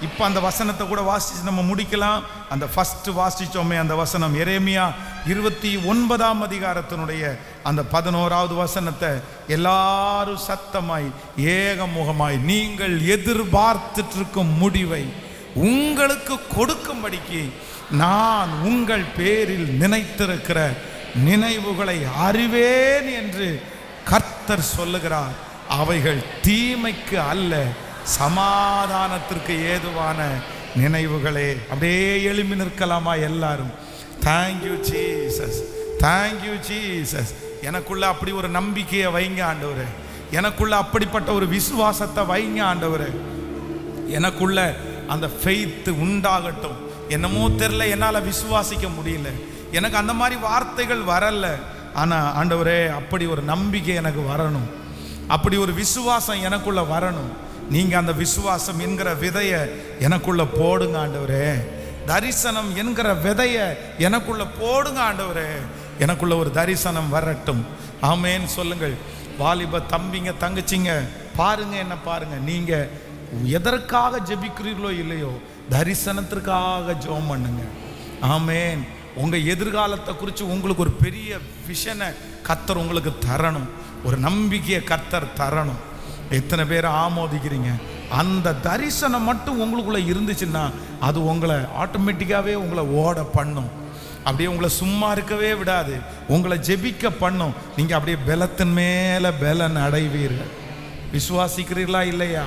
இப்போ அந்த வசனத்தை கூட வாசிச்சு நம்ம முடிக்கலாம். அந்த ஃபர்ஸ்ட் வாசிச்சோமே அந்த வசனம், எரேமியா 29ஆம் அதிகாரத்தினுடைய அந்த 11வது வசனத்தை எல்லாரும் சத்தமாய் ஏகமுகமாய், நீங்கள் எதிர்பார்த்துட்டு இருக்கும் முடிவை உங்களுக்கு கொடுக்கும்படிக்கு நான் உங்கள் பேரில் நினைத்திருக்கிற நினைவுகளை அறிவேன் என்று கர்த்தர் சொல்லுகிறார். அவைகள் தீமைக்கு அல்ல, சமாதானத்திற்கு ஏதுவான நினைவுகளே. அப்படியே எழுப்பி நிற்கலாமா எல்லாரும்? Thank you Jesus, thank you Jesus. எனக்குள்ள அப்படி ஒரு நம்பிக்கையை வைங்க ஆண்டவரே, எனக்குள்ள அப்படிப்பட்ட ஒரு விசுவாசத்தை வைங்க ஆண்டவரே. எனக்குள்ள அந்த ஃபெய்த் உண்டாகட்டும். என்னமோ தெரியல, என்னால் விசுவாசிக்க முடியல, எனக்கு அந்த மாதிரி வார்த்தைகள் வரல. ஆனால் ஆண்டவரே, அப்படி ஒரு நம்பிக்கை எனக்கு வரணும், அப்படி ஒரு விசுவாசம் எனக்குள்ள வரணும். நீங்க அந்த விசுவாசம் என்கிற விதைய எனக்குள்ள போடுங்க ஆண்டவரே. தரிசனம் என்கிற விதைய எனக்குள்ள போடுங்க ஆண்டவரே. எனக்குள்ள ஒரு தரிசனம் வரட்டும். ஆமேன் சொல்லுங்கள். வாலிப தம்பிங்க தங்கச்சிங்க பாருங்க, என்ன பாருங்க, நீங்க எதற்காக ஜெபிக்கிறீர்களோ இல்லையோ தரிசனத்திற்காக ஜெபம் பண்ணுங்க. ஆமேன். உங்க எதிர்காலத்தை குறித்து உங்களுக்கு ஒரு பெரிய விஷனை கர்த்தர் உங்களுக்கு தரணும், ஒரு நம்பிக்கையை கர்த்தர் தரணும். எத்தனை பேர் ஆமோதிக்கிறீங்க? அந்த தரிசனம் மட்டும் உங்களுக்குள்ள இருந்துச்சுன்னா அது உங்களை ஆட்டோமேட்டிக்காவே உங்களை ஓட பண்ணும். அப்படியே உங்களை சும்மா இருக்கவே விடாது, உங்களை ஜெபிக்க பண்ணும். நீங்க அப்படியே பலத்தின் மேல பலன் அடைவீர்கள். விசுவாசிக்கிறீர்களா இல்லையா?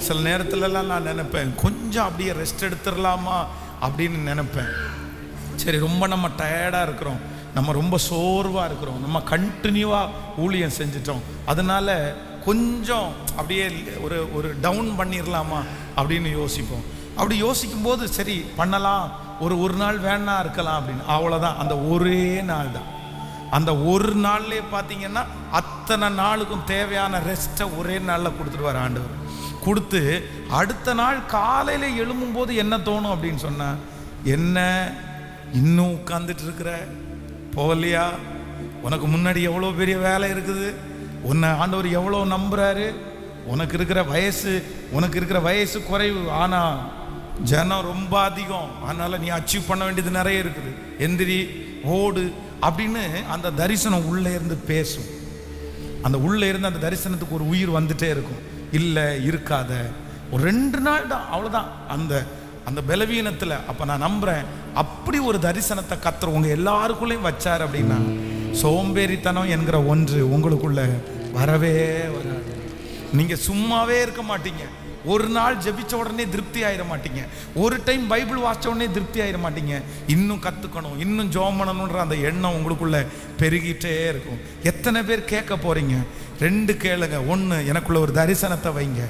சில நேரத்துலலாம் நான் நினைப்பேன், கொஞ்சம் அப்படியே ரெஸ்ட் எடுத்துடலாமா அப்படின்னு நினைப்பேன். சரி, ரொம்ப நம்ம டயர்டாக இருக்கிறோம், நம்ம ரொம்ப சோர்வாக இருக்கிறோம், நம்ம கண்டினியூவாக ஊழியம் செஞ்சிட்டோம், அதனால கொஞ்சம் அப்படியே ஒரு டவுன் பண்ணிடலாமா அப்படின்னு யோசிப்போம். அப்படி யோசிக்கும்போது சரி பண்ணலாம், ஒரு நாள் வேணா இருக்கலாம் அப்படின்னு. அவ்வளோதான், அந்த ஒரே நாள் தான். அந்த ஒரு நாள்லேயே பார்த்தீங்கன்னா அத்தனை நாளுக்கும் தேவையான ரெஸ்ட்டை ஒரே நாளில் கொடுத்துட்டு ஆண்டவர். கொடுத்து அடுத்த நாள் காலையில் எழும்பும்போது என்ன தோணும் அப்படின்னு சொன்னால், என்ன இன்னும் உட்காந்துட்டு இருக்கிற, போகலையா? உனக்கு முன்னாடி எவ்வளோ பெரிய வேலை இருக்குது, உன்னை ஆண்டவர் எவ்வளோ நம்புறாரு, உனக்கு இருக்கிற வயசு குறைவு, ஆனால் ஜனம் ரொம்ப அதிகம், அதனால நீ அச்சீவ் பண்ண வேண்டியது நிறைய இருக்குது, எந்திரி ஓடு அப்படின்னு அந்த தரிசனம் உள்ளே இருந்து பேசும். அந்த உள்ளே இருந்து அந்த தரிசனத்துக்கு ஒரு உயிர் வந்துட்டே இருக்கும். இல்லை இருக்காத, ஒரு 2 நாள் தான், அவ்வளோதான். அந்த பலவீனத்தில் அப்போ நான் நம்புகிறேன் அப்படி ஒரு தரிசனத்தை கர்த்தர் உங்கள் எல்லாருக்குள்ளேயும் வச்சார் அப்படின்னா சோம்பேறித்தனம் என்கிற ஒன்று உங்களுக்குள்ள வரவே வராது. நீங்கள் சும்மாவே இருக்க மாட்டீங்க. ஒரு நாள் ஜெபிச்ச உடனே திருப்தி ஆயிட மாட்டீங்க, ஒரு டைம் பைபிள் வாசிச்ச உடனே திருப்தி ஆயிட மாட்டீங்க. இன்னும் கற்றுக்கணும், இன்னும் ஜெபம் பண்ணணுன்ற அந்த எண்ணம் உங்களுக்குள்ள பெருகிட்டே இருக்கும். எத்தனை பேர் கேட்க போறீங்க? 2 கேளுங்க. 1, எனக்குள்ள ஒரு தரிசனத்தை வைங்க.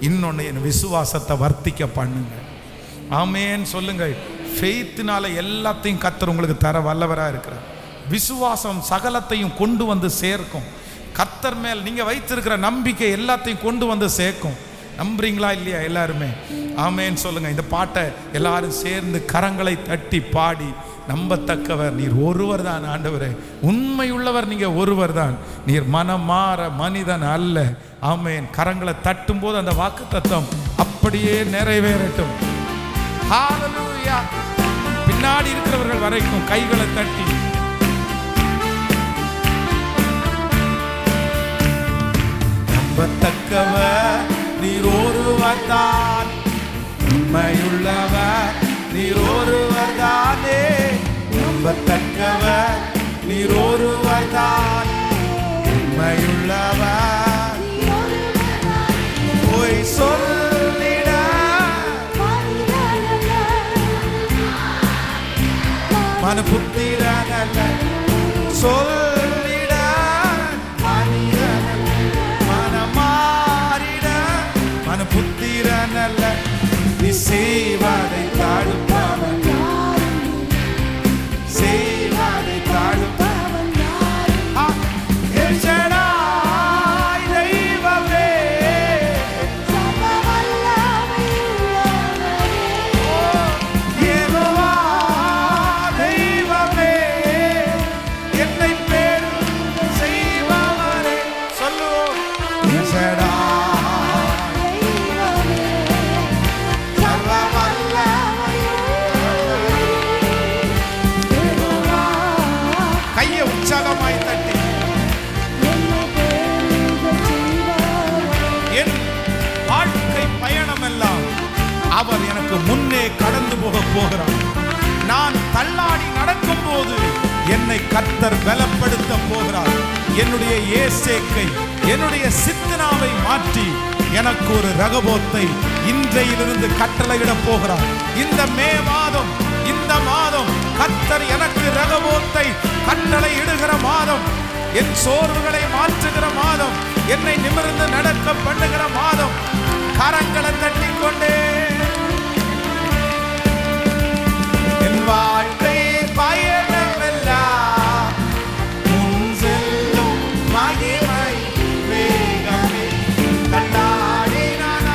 இன்னொன்று, என் விசுவாசத்தை வர்த்திக்க பண்ணுங்க. ஆமேன் சொல்லுங்கள். ஃபெய்த்தினால எல்லாத்தையும் கர்த்தர் உங்களுக்கு தர வல்லவராக இருக்கிறார். விசுவாசம் சகலத்தையும் கொண்டு வந்து சேர்க்கும். கர்த்தர் மேல் நீங்க வைத்திருக்கிற நம்பிக்கை எல்லாத்தையும் கொண்டு வந்து சேர்க்கும். நம்புறீங்களா இல்லையா எல்லாருமே? ஆமேன் சொல்லுங்க. இந்த பாட்டை எல்லாரும் சேர்ந்து கரங்களை தட்டி பாடி, நம்பத்தக்கவர் நீர் ஒருவர் தான் ஆண்டவரே, உண்மையுள்ளவர் நீங்க ஒருவர் தான், நீர் மனமாற மனிதன் அல்ல. ஆமேன். கரங்களை தட்டும் போது அந்த வாக்குத்தத்தம் அப்படியே நிறைவேறட்டும். ஹல்லேலூயா. பின்னாடி இருக்கிறவர்கள் வரைக்கும் கைகளை தட்டி, நம்பத்தக்கவர் நீர் ஒருவர் தான், உண்மையுள்ளவர் நீர் ஒருவர் தானே. நம்பத்தக்கவர் நீர் ஒருவர் தான், உண்மையுள்ளவர். போய் சொல்லிட மனபுத்திரனல்ல, சொல்லிட மனமாறிட மனபுத்திரனல்ல, நீ செய்வதை தடுப்பவன், செய்வதை தடுப்பவன் தெய்வமே. யெகோவா தெய்வமே, என்னை பேர் செய்பவரே. சொல்லுவோம். கையை உற்சாகமாய் தட்டி, என் வாழ்க்கை பயணம் எல்லாம் அவர் எனக்கு முன்னே கடந்து போகிறார். நான் தள்ளாடி நடக்கும் போது என்னை கர்த்தர் பலப்படுத்த போகிறார். என்னுடைய ஏசேக்கை, என்னுடைய சித்தனாவை மாற்றி எனக்கு ஒரு ரகபோத்தை இன்றையிலிருந்து கட்டளையிட போகிறார். இந்த மே மாதம், இந்த மாதம் கர்த்தர் எனக்கு ரகபோத்தை கட்டளை இடுகிற மாதம், என் சோர்வுகளை மாற்றுகிற மாதம், என்னை நிமிர்ந்து நடக்க பண்ணுகிற மாதம். கரங்களை தட்டிக் கொண்டே என் வாழ்க்கை பயணமெல்லாம் முன் செல்லும் மகிமை வேகமே, தள்ளாடி நான்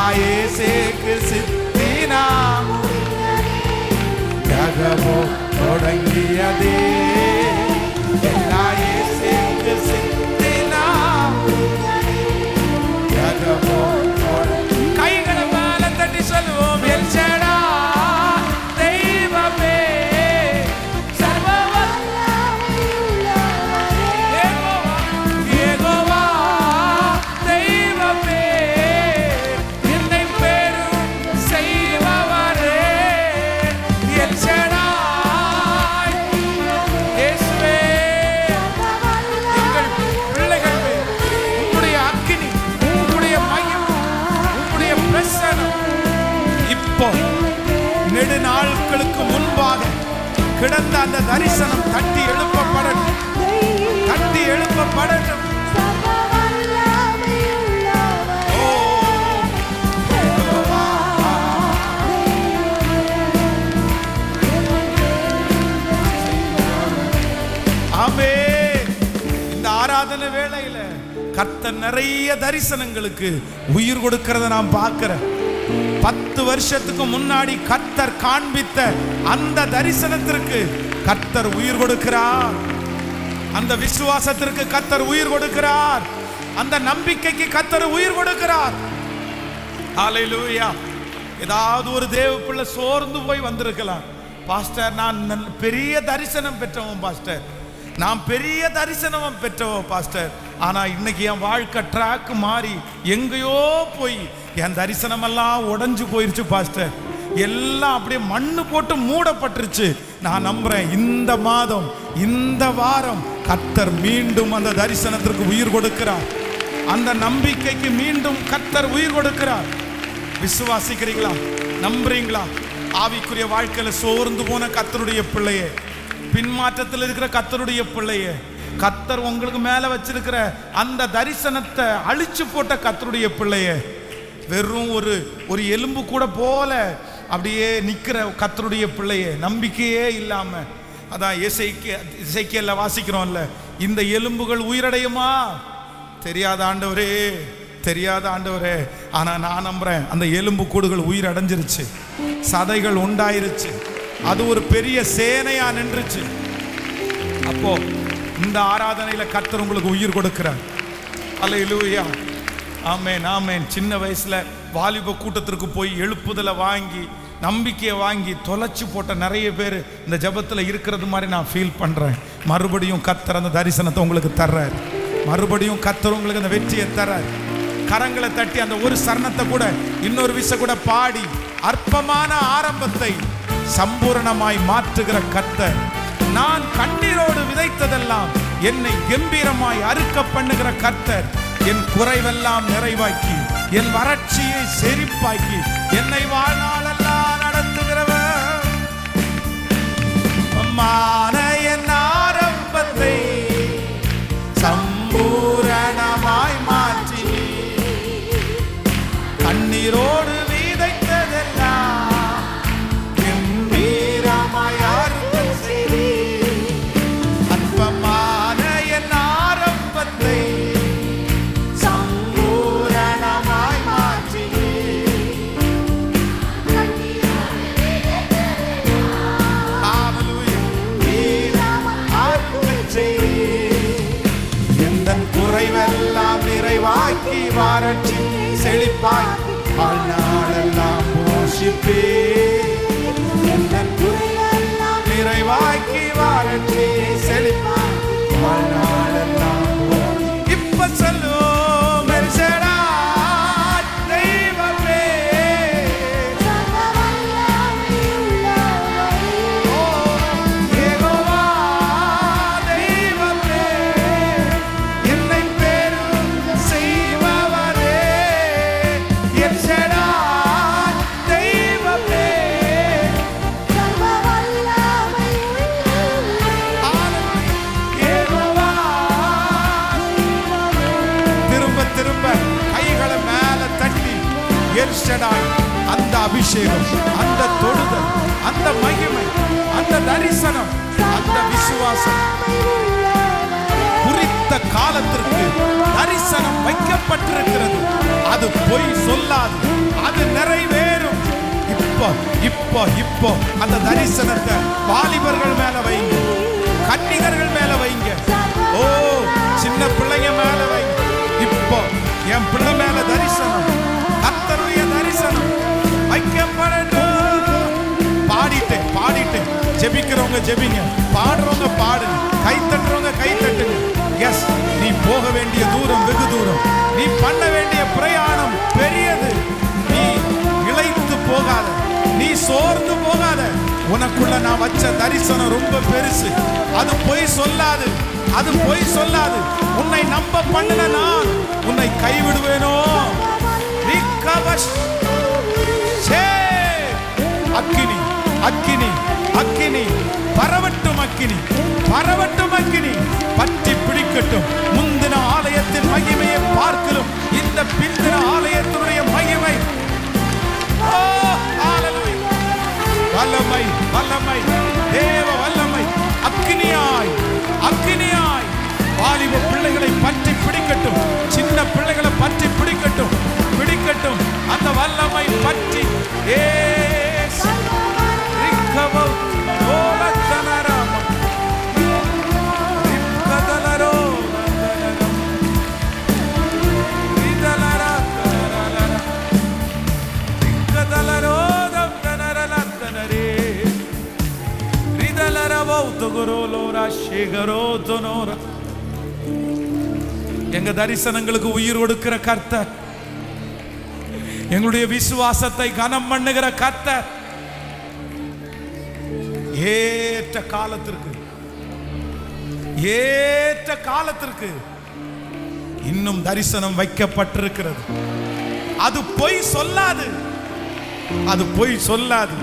எல்லாயேசேக்கு சித்தினா ஜகமோ தொடங்கியதே எல்லாயேசேக்கு சித்தினா ஜகமோ கைகளை மேல தட்டி சொல்லுவோம் எல் ஷடாய் தெய்வமே நெடுநாட்களுக்கு முன்பாக கிடந்த அந்த தரிசனம் தட்டி எழுப்பப்படட்டும், தட்டி எழுப்பப்படட்டும். ஆமென். இந்த ஆராதனை வேளையில கர்த்தர் நிறைய தரிசனங்களுக்கு உயிர் கொடுக்கிறத நான் பார்க்கிறேன். 10 வருஷத்துக்கு முன்னாடி கர்த்தர் காண்பித்த அந்த தரிசனத்திற்கு கர்த்தர் உயிர் கொடுக்கிறார். அந்த விசுவாசத்திற்கு கர்த்தர் உயிர் கொடுக்கிறார். அந்த நம்பிக்கைக்கு கர்த்தர் உயிர் கொடுக்கிறார். ஹல்லேலூயா. ஏதாவது ஒரு தேவ பிள்ளை சோர்ந்து போய் வந்திருக்கலாம். பாஸ்டர், நான் பெரிய தரிசனம் பெற்றவன் பாஸ்டர், நான் பெரிய தரிசனம் பெற்றவன் பாஸ்டர், ஆனா இன்னைக்கு என் வாழ்க்கை ட்ராக் மாறி எங்கேயோ போய் என் தரிசனம் எல்லாம் உடைஞ்சு போயிருச்சு பாஸ்டர், எல்லாம் அப்படியே மண்ணு போட்டு மூடப்பட்டுருச்சு. நான் நம்புறேன் இந்த மாதம் இந்த வாரம் கர்த்தர் மீண்டும் அந்த தரிசனத்திற்கு உயிர் கொடுக்கிறார். அந்த நம்பிக்கைக்கு மீண்டும் கர்த்தர் உயிர் கொடுக்கிறார். விசுவாசிக்கிறீங்களா? நம்புறீங்களா? ஆவிக்குரிய வாழ்க்கையில சோர்ந்து போன கர்த்தருடைய பிள்ளையே, பின்மாற்றத்தில் இருக்கிற கர்த்தருடைய பிள்ளையே, கர்த்தர் உங்களுக்கு மேல வச்சிருக்கிற அந்த தரிசனத்தை அழிச்சு போட்ட கர்த்தருடைய பிள்ளையே, வெறும் ஒரு எலும்பு கூட போல அப்படியே நிக்கிற கர்த்தருடைய பிள்ளையே, நம்பிக்கையே இல்லாம, அதான் எசேக்கியேல்ல வாசிக்கிறோம்ல, இந்த எலும்புகள் உயிரடையுமா? தெரியாத ஆண்டவரே, தெரியாத ஆண்டவரே. ஆனா நான் நம்புறேன் அந்த எலும்பு கூடுகள் உயிர் அடைஞ்சிருச்சு, சதைகள் உண்டாயிருச்சு, அது ஒரு பெரிய சேனையா நின்றுச்சு. அப்போ இந்த ஆராதனையில கர்த்தர் உங்களுக்கு உயிர் கொடுக்கிறார். அல்லேலூயா. ஆமென், ஆமென். சின்ன வயசுல வாலிப கூட்டத்திற்கு போய் எழுப்புதலை வாங்கி நம்பிக்கையை வாங்கி தொலைச்சு போட்ட நிறைய பேர் இந்த ஜபத்துல இருக்கிறது மாதிரி நான் ஃபீல் பண்றேன். மறுபடியும் கர்த்தர் அந்த தரிசனத்தை உங்களுக்கு தர்றார். மறுபடியும் கர்த்தர் உங்களுக்கு அந்த வெற்றியை தர்றார். கரங்களை தட்டி அந்த ஒரு சரணத்தை கூட இன்னொரு விஷயம் கூட பாடி அற்பமான ஆரம்பத்தை சம்பூரணமாய் மாற்றுகிற கர்த்தர், நான் கண்ணீரோடு விதைத்ததெல்லாம் என்னை கம்பீரமாய் அறுக்க பண்ணுகிற கர்த்தர், என் குறைவெல்லாம் நிறைவாக்கி என் வறட்சியை செழிப்பாக்கி என்னை வாழ்நாளெல்லாம் நடத்துகிறவர், மான என் ஆரம்பத்தை சம்பூரணமாய் மாற்றி கண்ணீரோடு விதைத்ததெல்லாம் கம்பீரமாய் அறுக்க செய்தி, அற்பமான என் ஆரம்பத்தை சம்பூரணமாய் மாற்றி அறுக்க செய்தி, எந்தன் குறைவெல்லாம் நிறைவாக்கி வறட்சி செழிப்பாக்கி வாழ்நாளெல்லாம் போஷிப்பே, எந்தன் குறைவெல்லாம் நிறைவாக்கி வறட்சி செழிப்பாக்கி வாழ்நாளெல்லாம் போஷிப்பே. இப்ப சொல்லுவோம் எல் ஷடாய் தெய்வமே, யெகோவா தெய்வமே, என்னை பெரும் செய்பவரே, எல் ஷடாய் தெய்வமே. யெகோவா. திரும்ப திரும்ப கைகளை மேல தட்டி எல் ஷடாய், அந்த அபிஷேகம், அந்த தொடுதல், அந்த மகிமை, அந்த தரிசனம், அந்த விசுவாசம், குறித்த காலத்திற்கு தரிசனம் வைக்கப்பட்டிருக்கிறது. அது பொய் சொல்லாது, அது நிறைவேறும். இப்போ இப்போ இப்போ அந்த தரிசனத்தை வாலிபர்கள் மேல வைங்க, கன்னிகர்கள் மேல வைங்க, ஓ சின்ன பிள்ளைங்க மேல வைங்க. இப்போ என் பிள்ளை மேல தரிசனம், கர்த்தருடைய தரிசனம் வைக்கப்படட்டும். பாடிட்டேன் பாடிட்டேன். ஜெபிக்கிறவங்க ஜெபிங்க, பாடுறவங்க பாடுங்க, கை தட்டுறவங்க கை தட்டுங்க. எஸ், நீ போக வேண்டிய தூரம் வெகு தூரம், நீ பண்ண வேண்டிய பிரயாணம் பெரியது. நீ இளைத்து போகாத, நீ சோர்ந்து போகாத. உனக்குள்ள நான் வச்ச தரிசனம் ரொம்ப பெருசு. அது பொய் சொல்லாது, அது பொய் சொல்லாது. உன்னை நம்ப பண்ணின நான் உன்னை கைவிடுவேனோ? அக்கினி அக்கினி அக்கினி பரவட்டும், அக்கினி பரவட்டும், அக்கினி பற்றி பிடிக்கட்டும். முந்தின ஆலயத்தின் மகிமையை பார்க்கலும் இந்த பிந்தின ஆலயத்தினுடைய மகிமை, வல்லமை வல்லமை தேவ வல்லமை அக்கினியாய் அக்கினியாய் வாலிப பிள்ளைகளை பற்றி பிடிக்கட்டும், சின்ன பிள்ளைகளை பற்றி பிடிக்கட்டும், பிடிக்கட்டும் அந்த வல்லமை பற்றி. எங்க தரிசனங்களுக்கு உயிர் கொடுக்கிற கர்த்தர், எங்களுடைய விசுவாசத்தை கனம் பண்ணுகிற கர்த்தர், ஏற்ற காலத்திற்கு ஏற்ற காலத்திற்கு இன்னும் தரிசனம் வைக்கப்பட்டிருக்கிறது. அது பொய் சொல்லாது, அது பொய் சொல்லாது,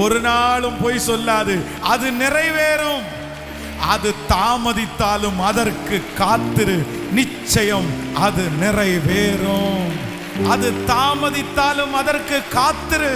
ஒரு நாளும் பொய் சொல்லாது. அது நிறைவேறும். அது தாமதித்தாலும் அதற்கு காத்திரு, நிச்சயம் அது நிறைவேறும். அது தாமதித்தாலும் அதற்கு காத்திரு.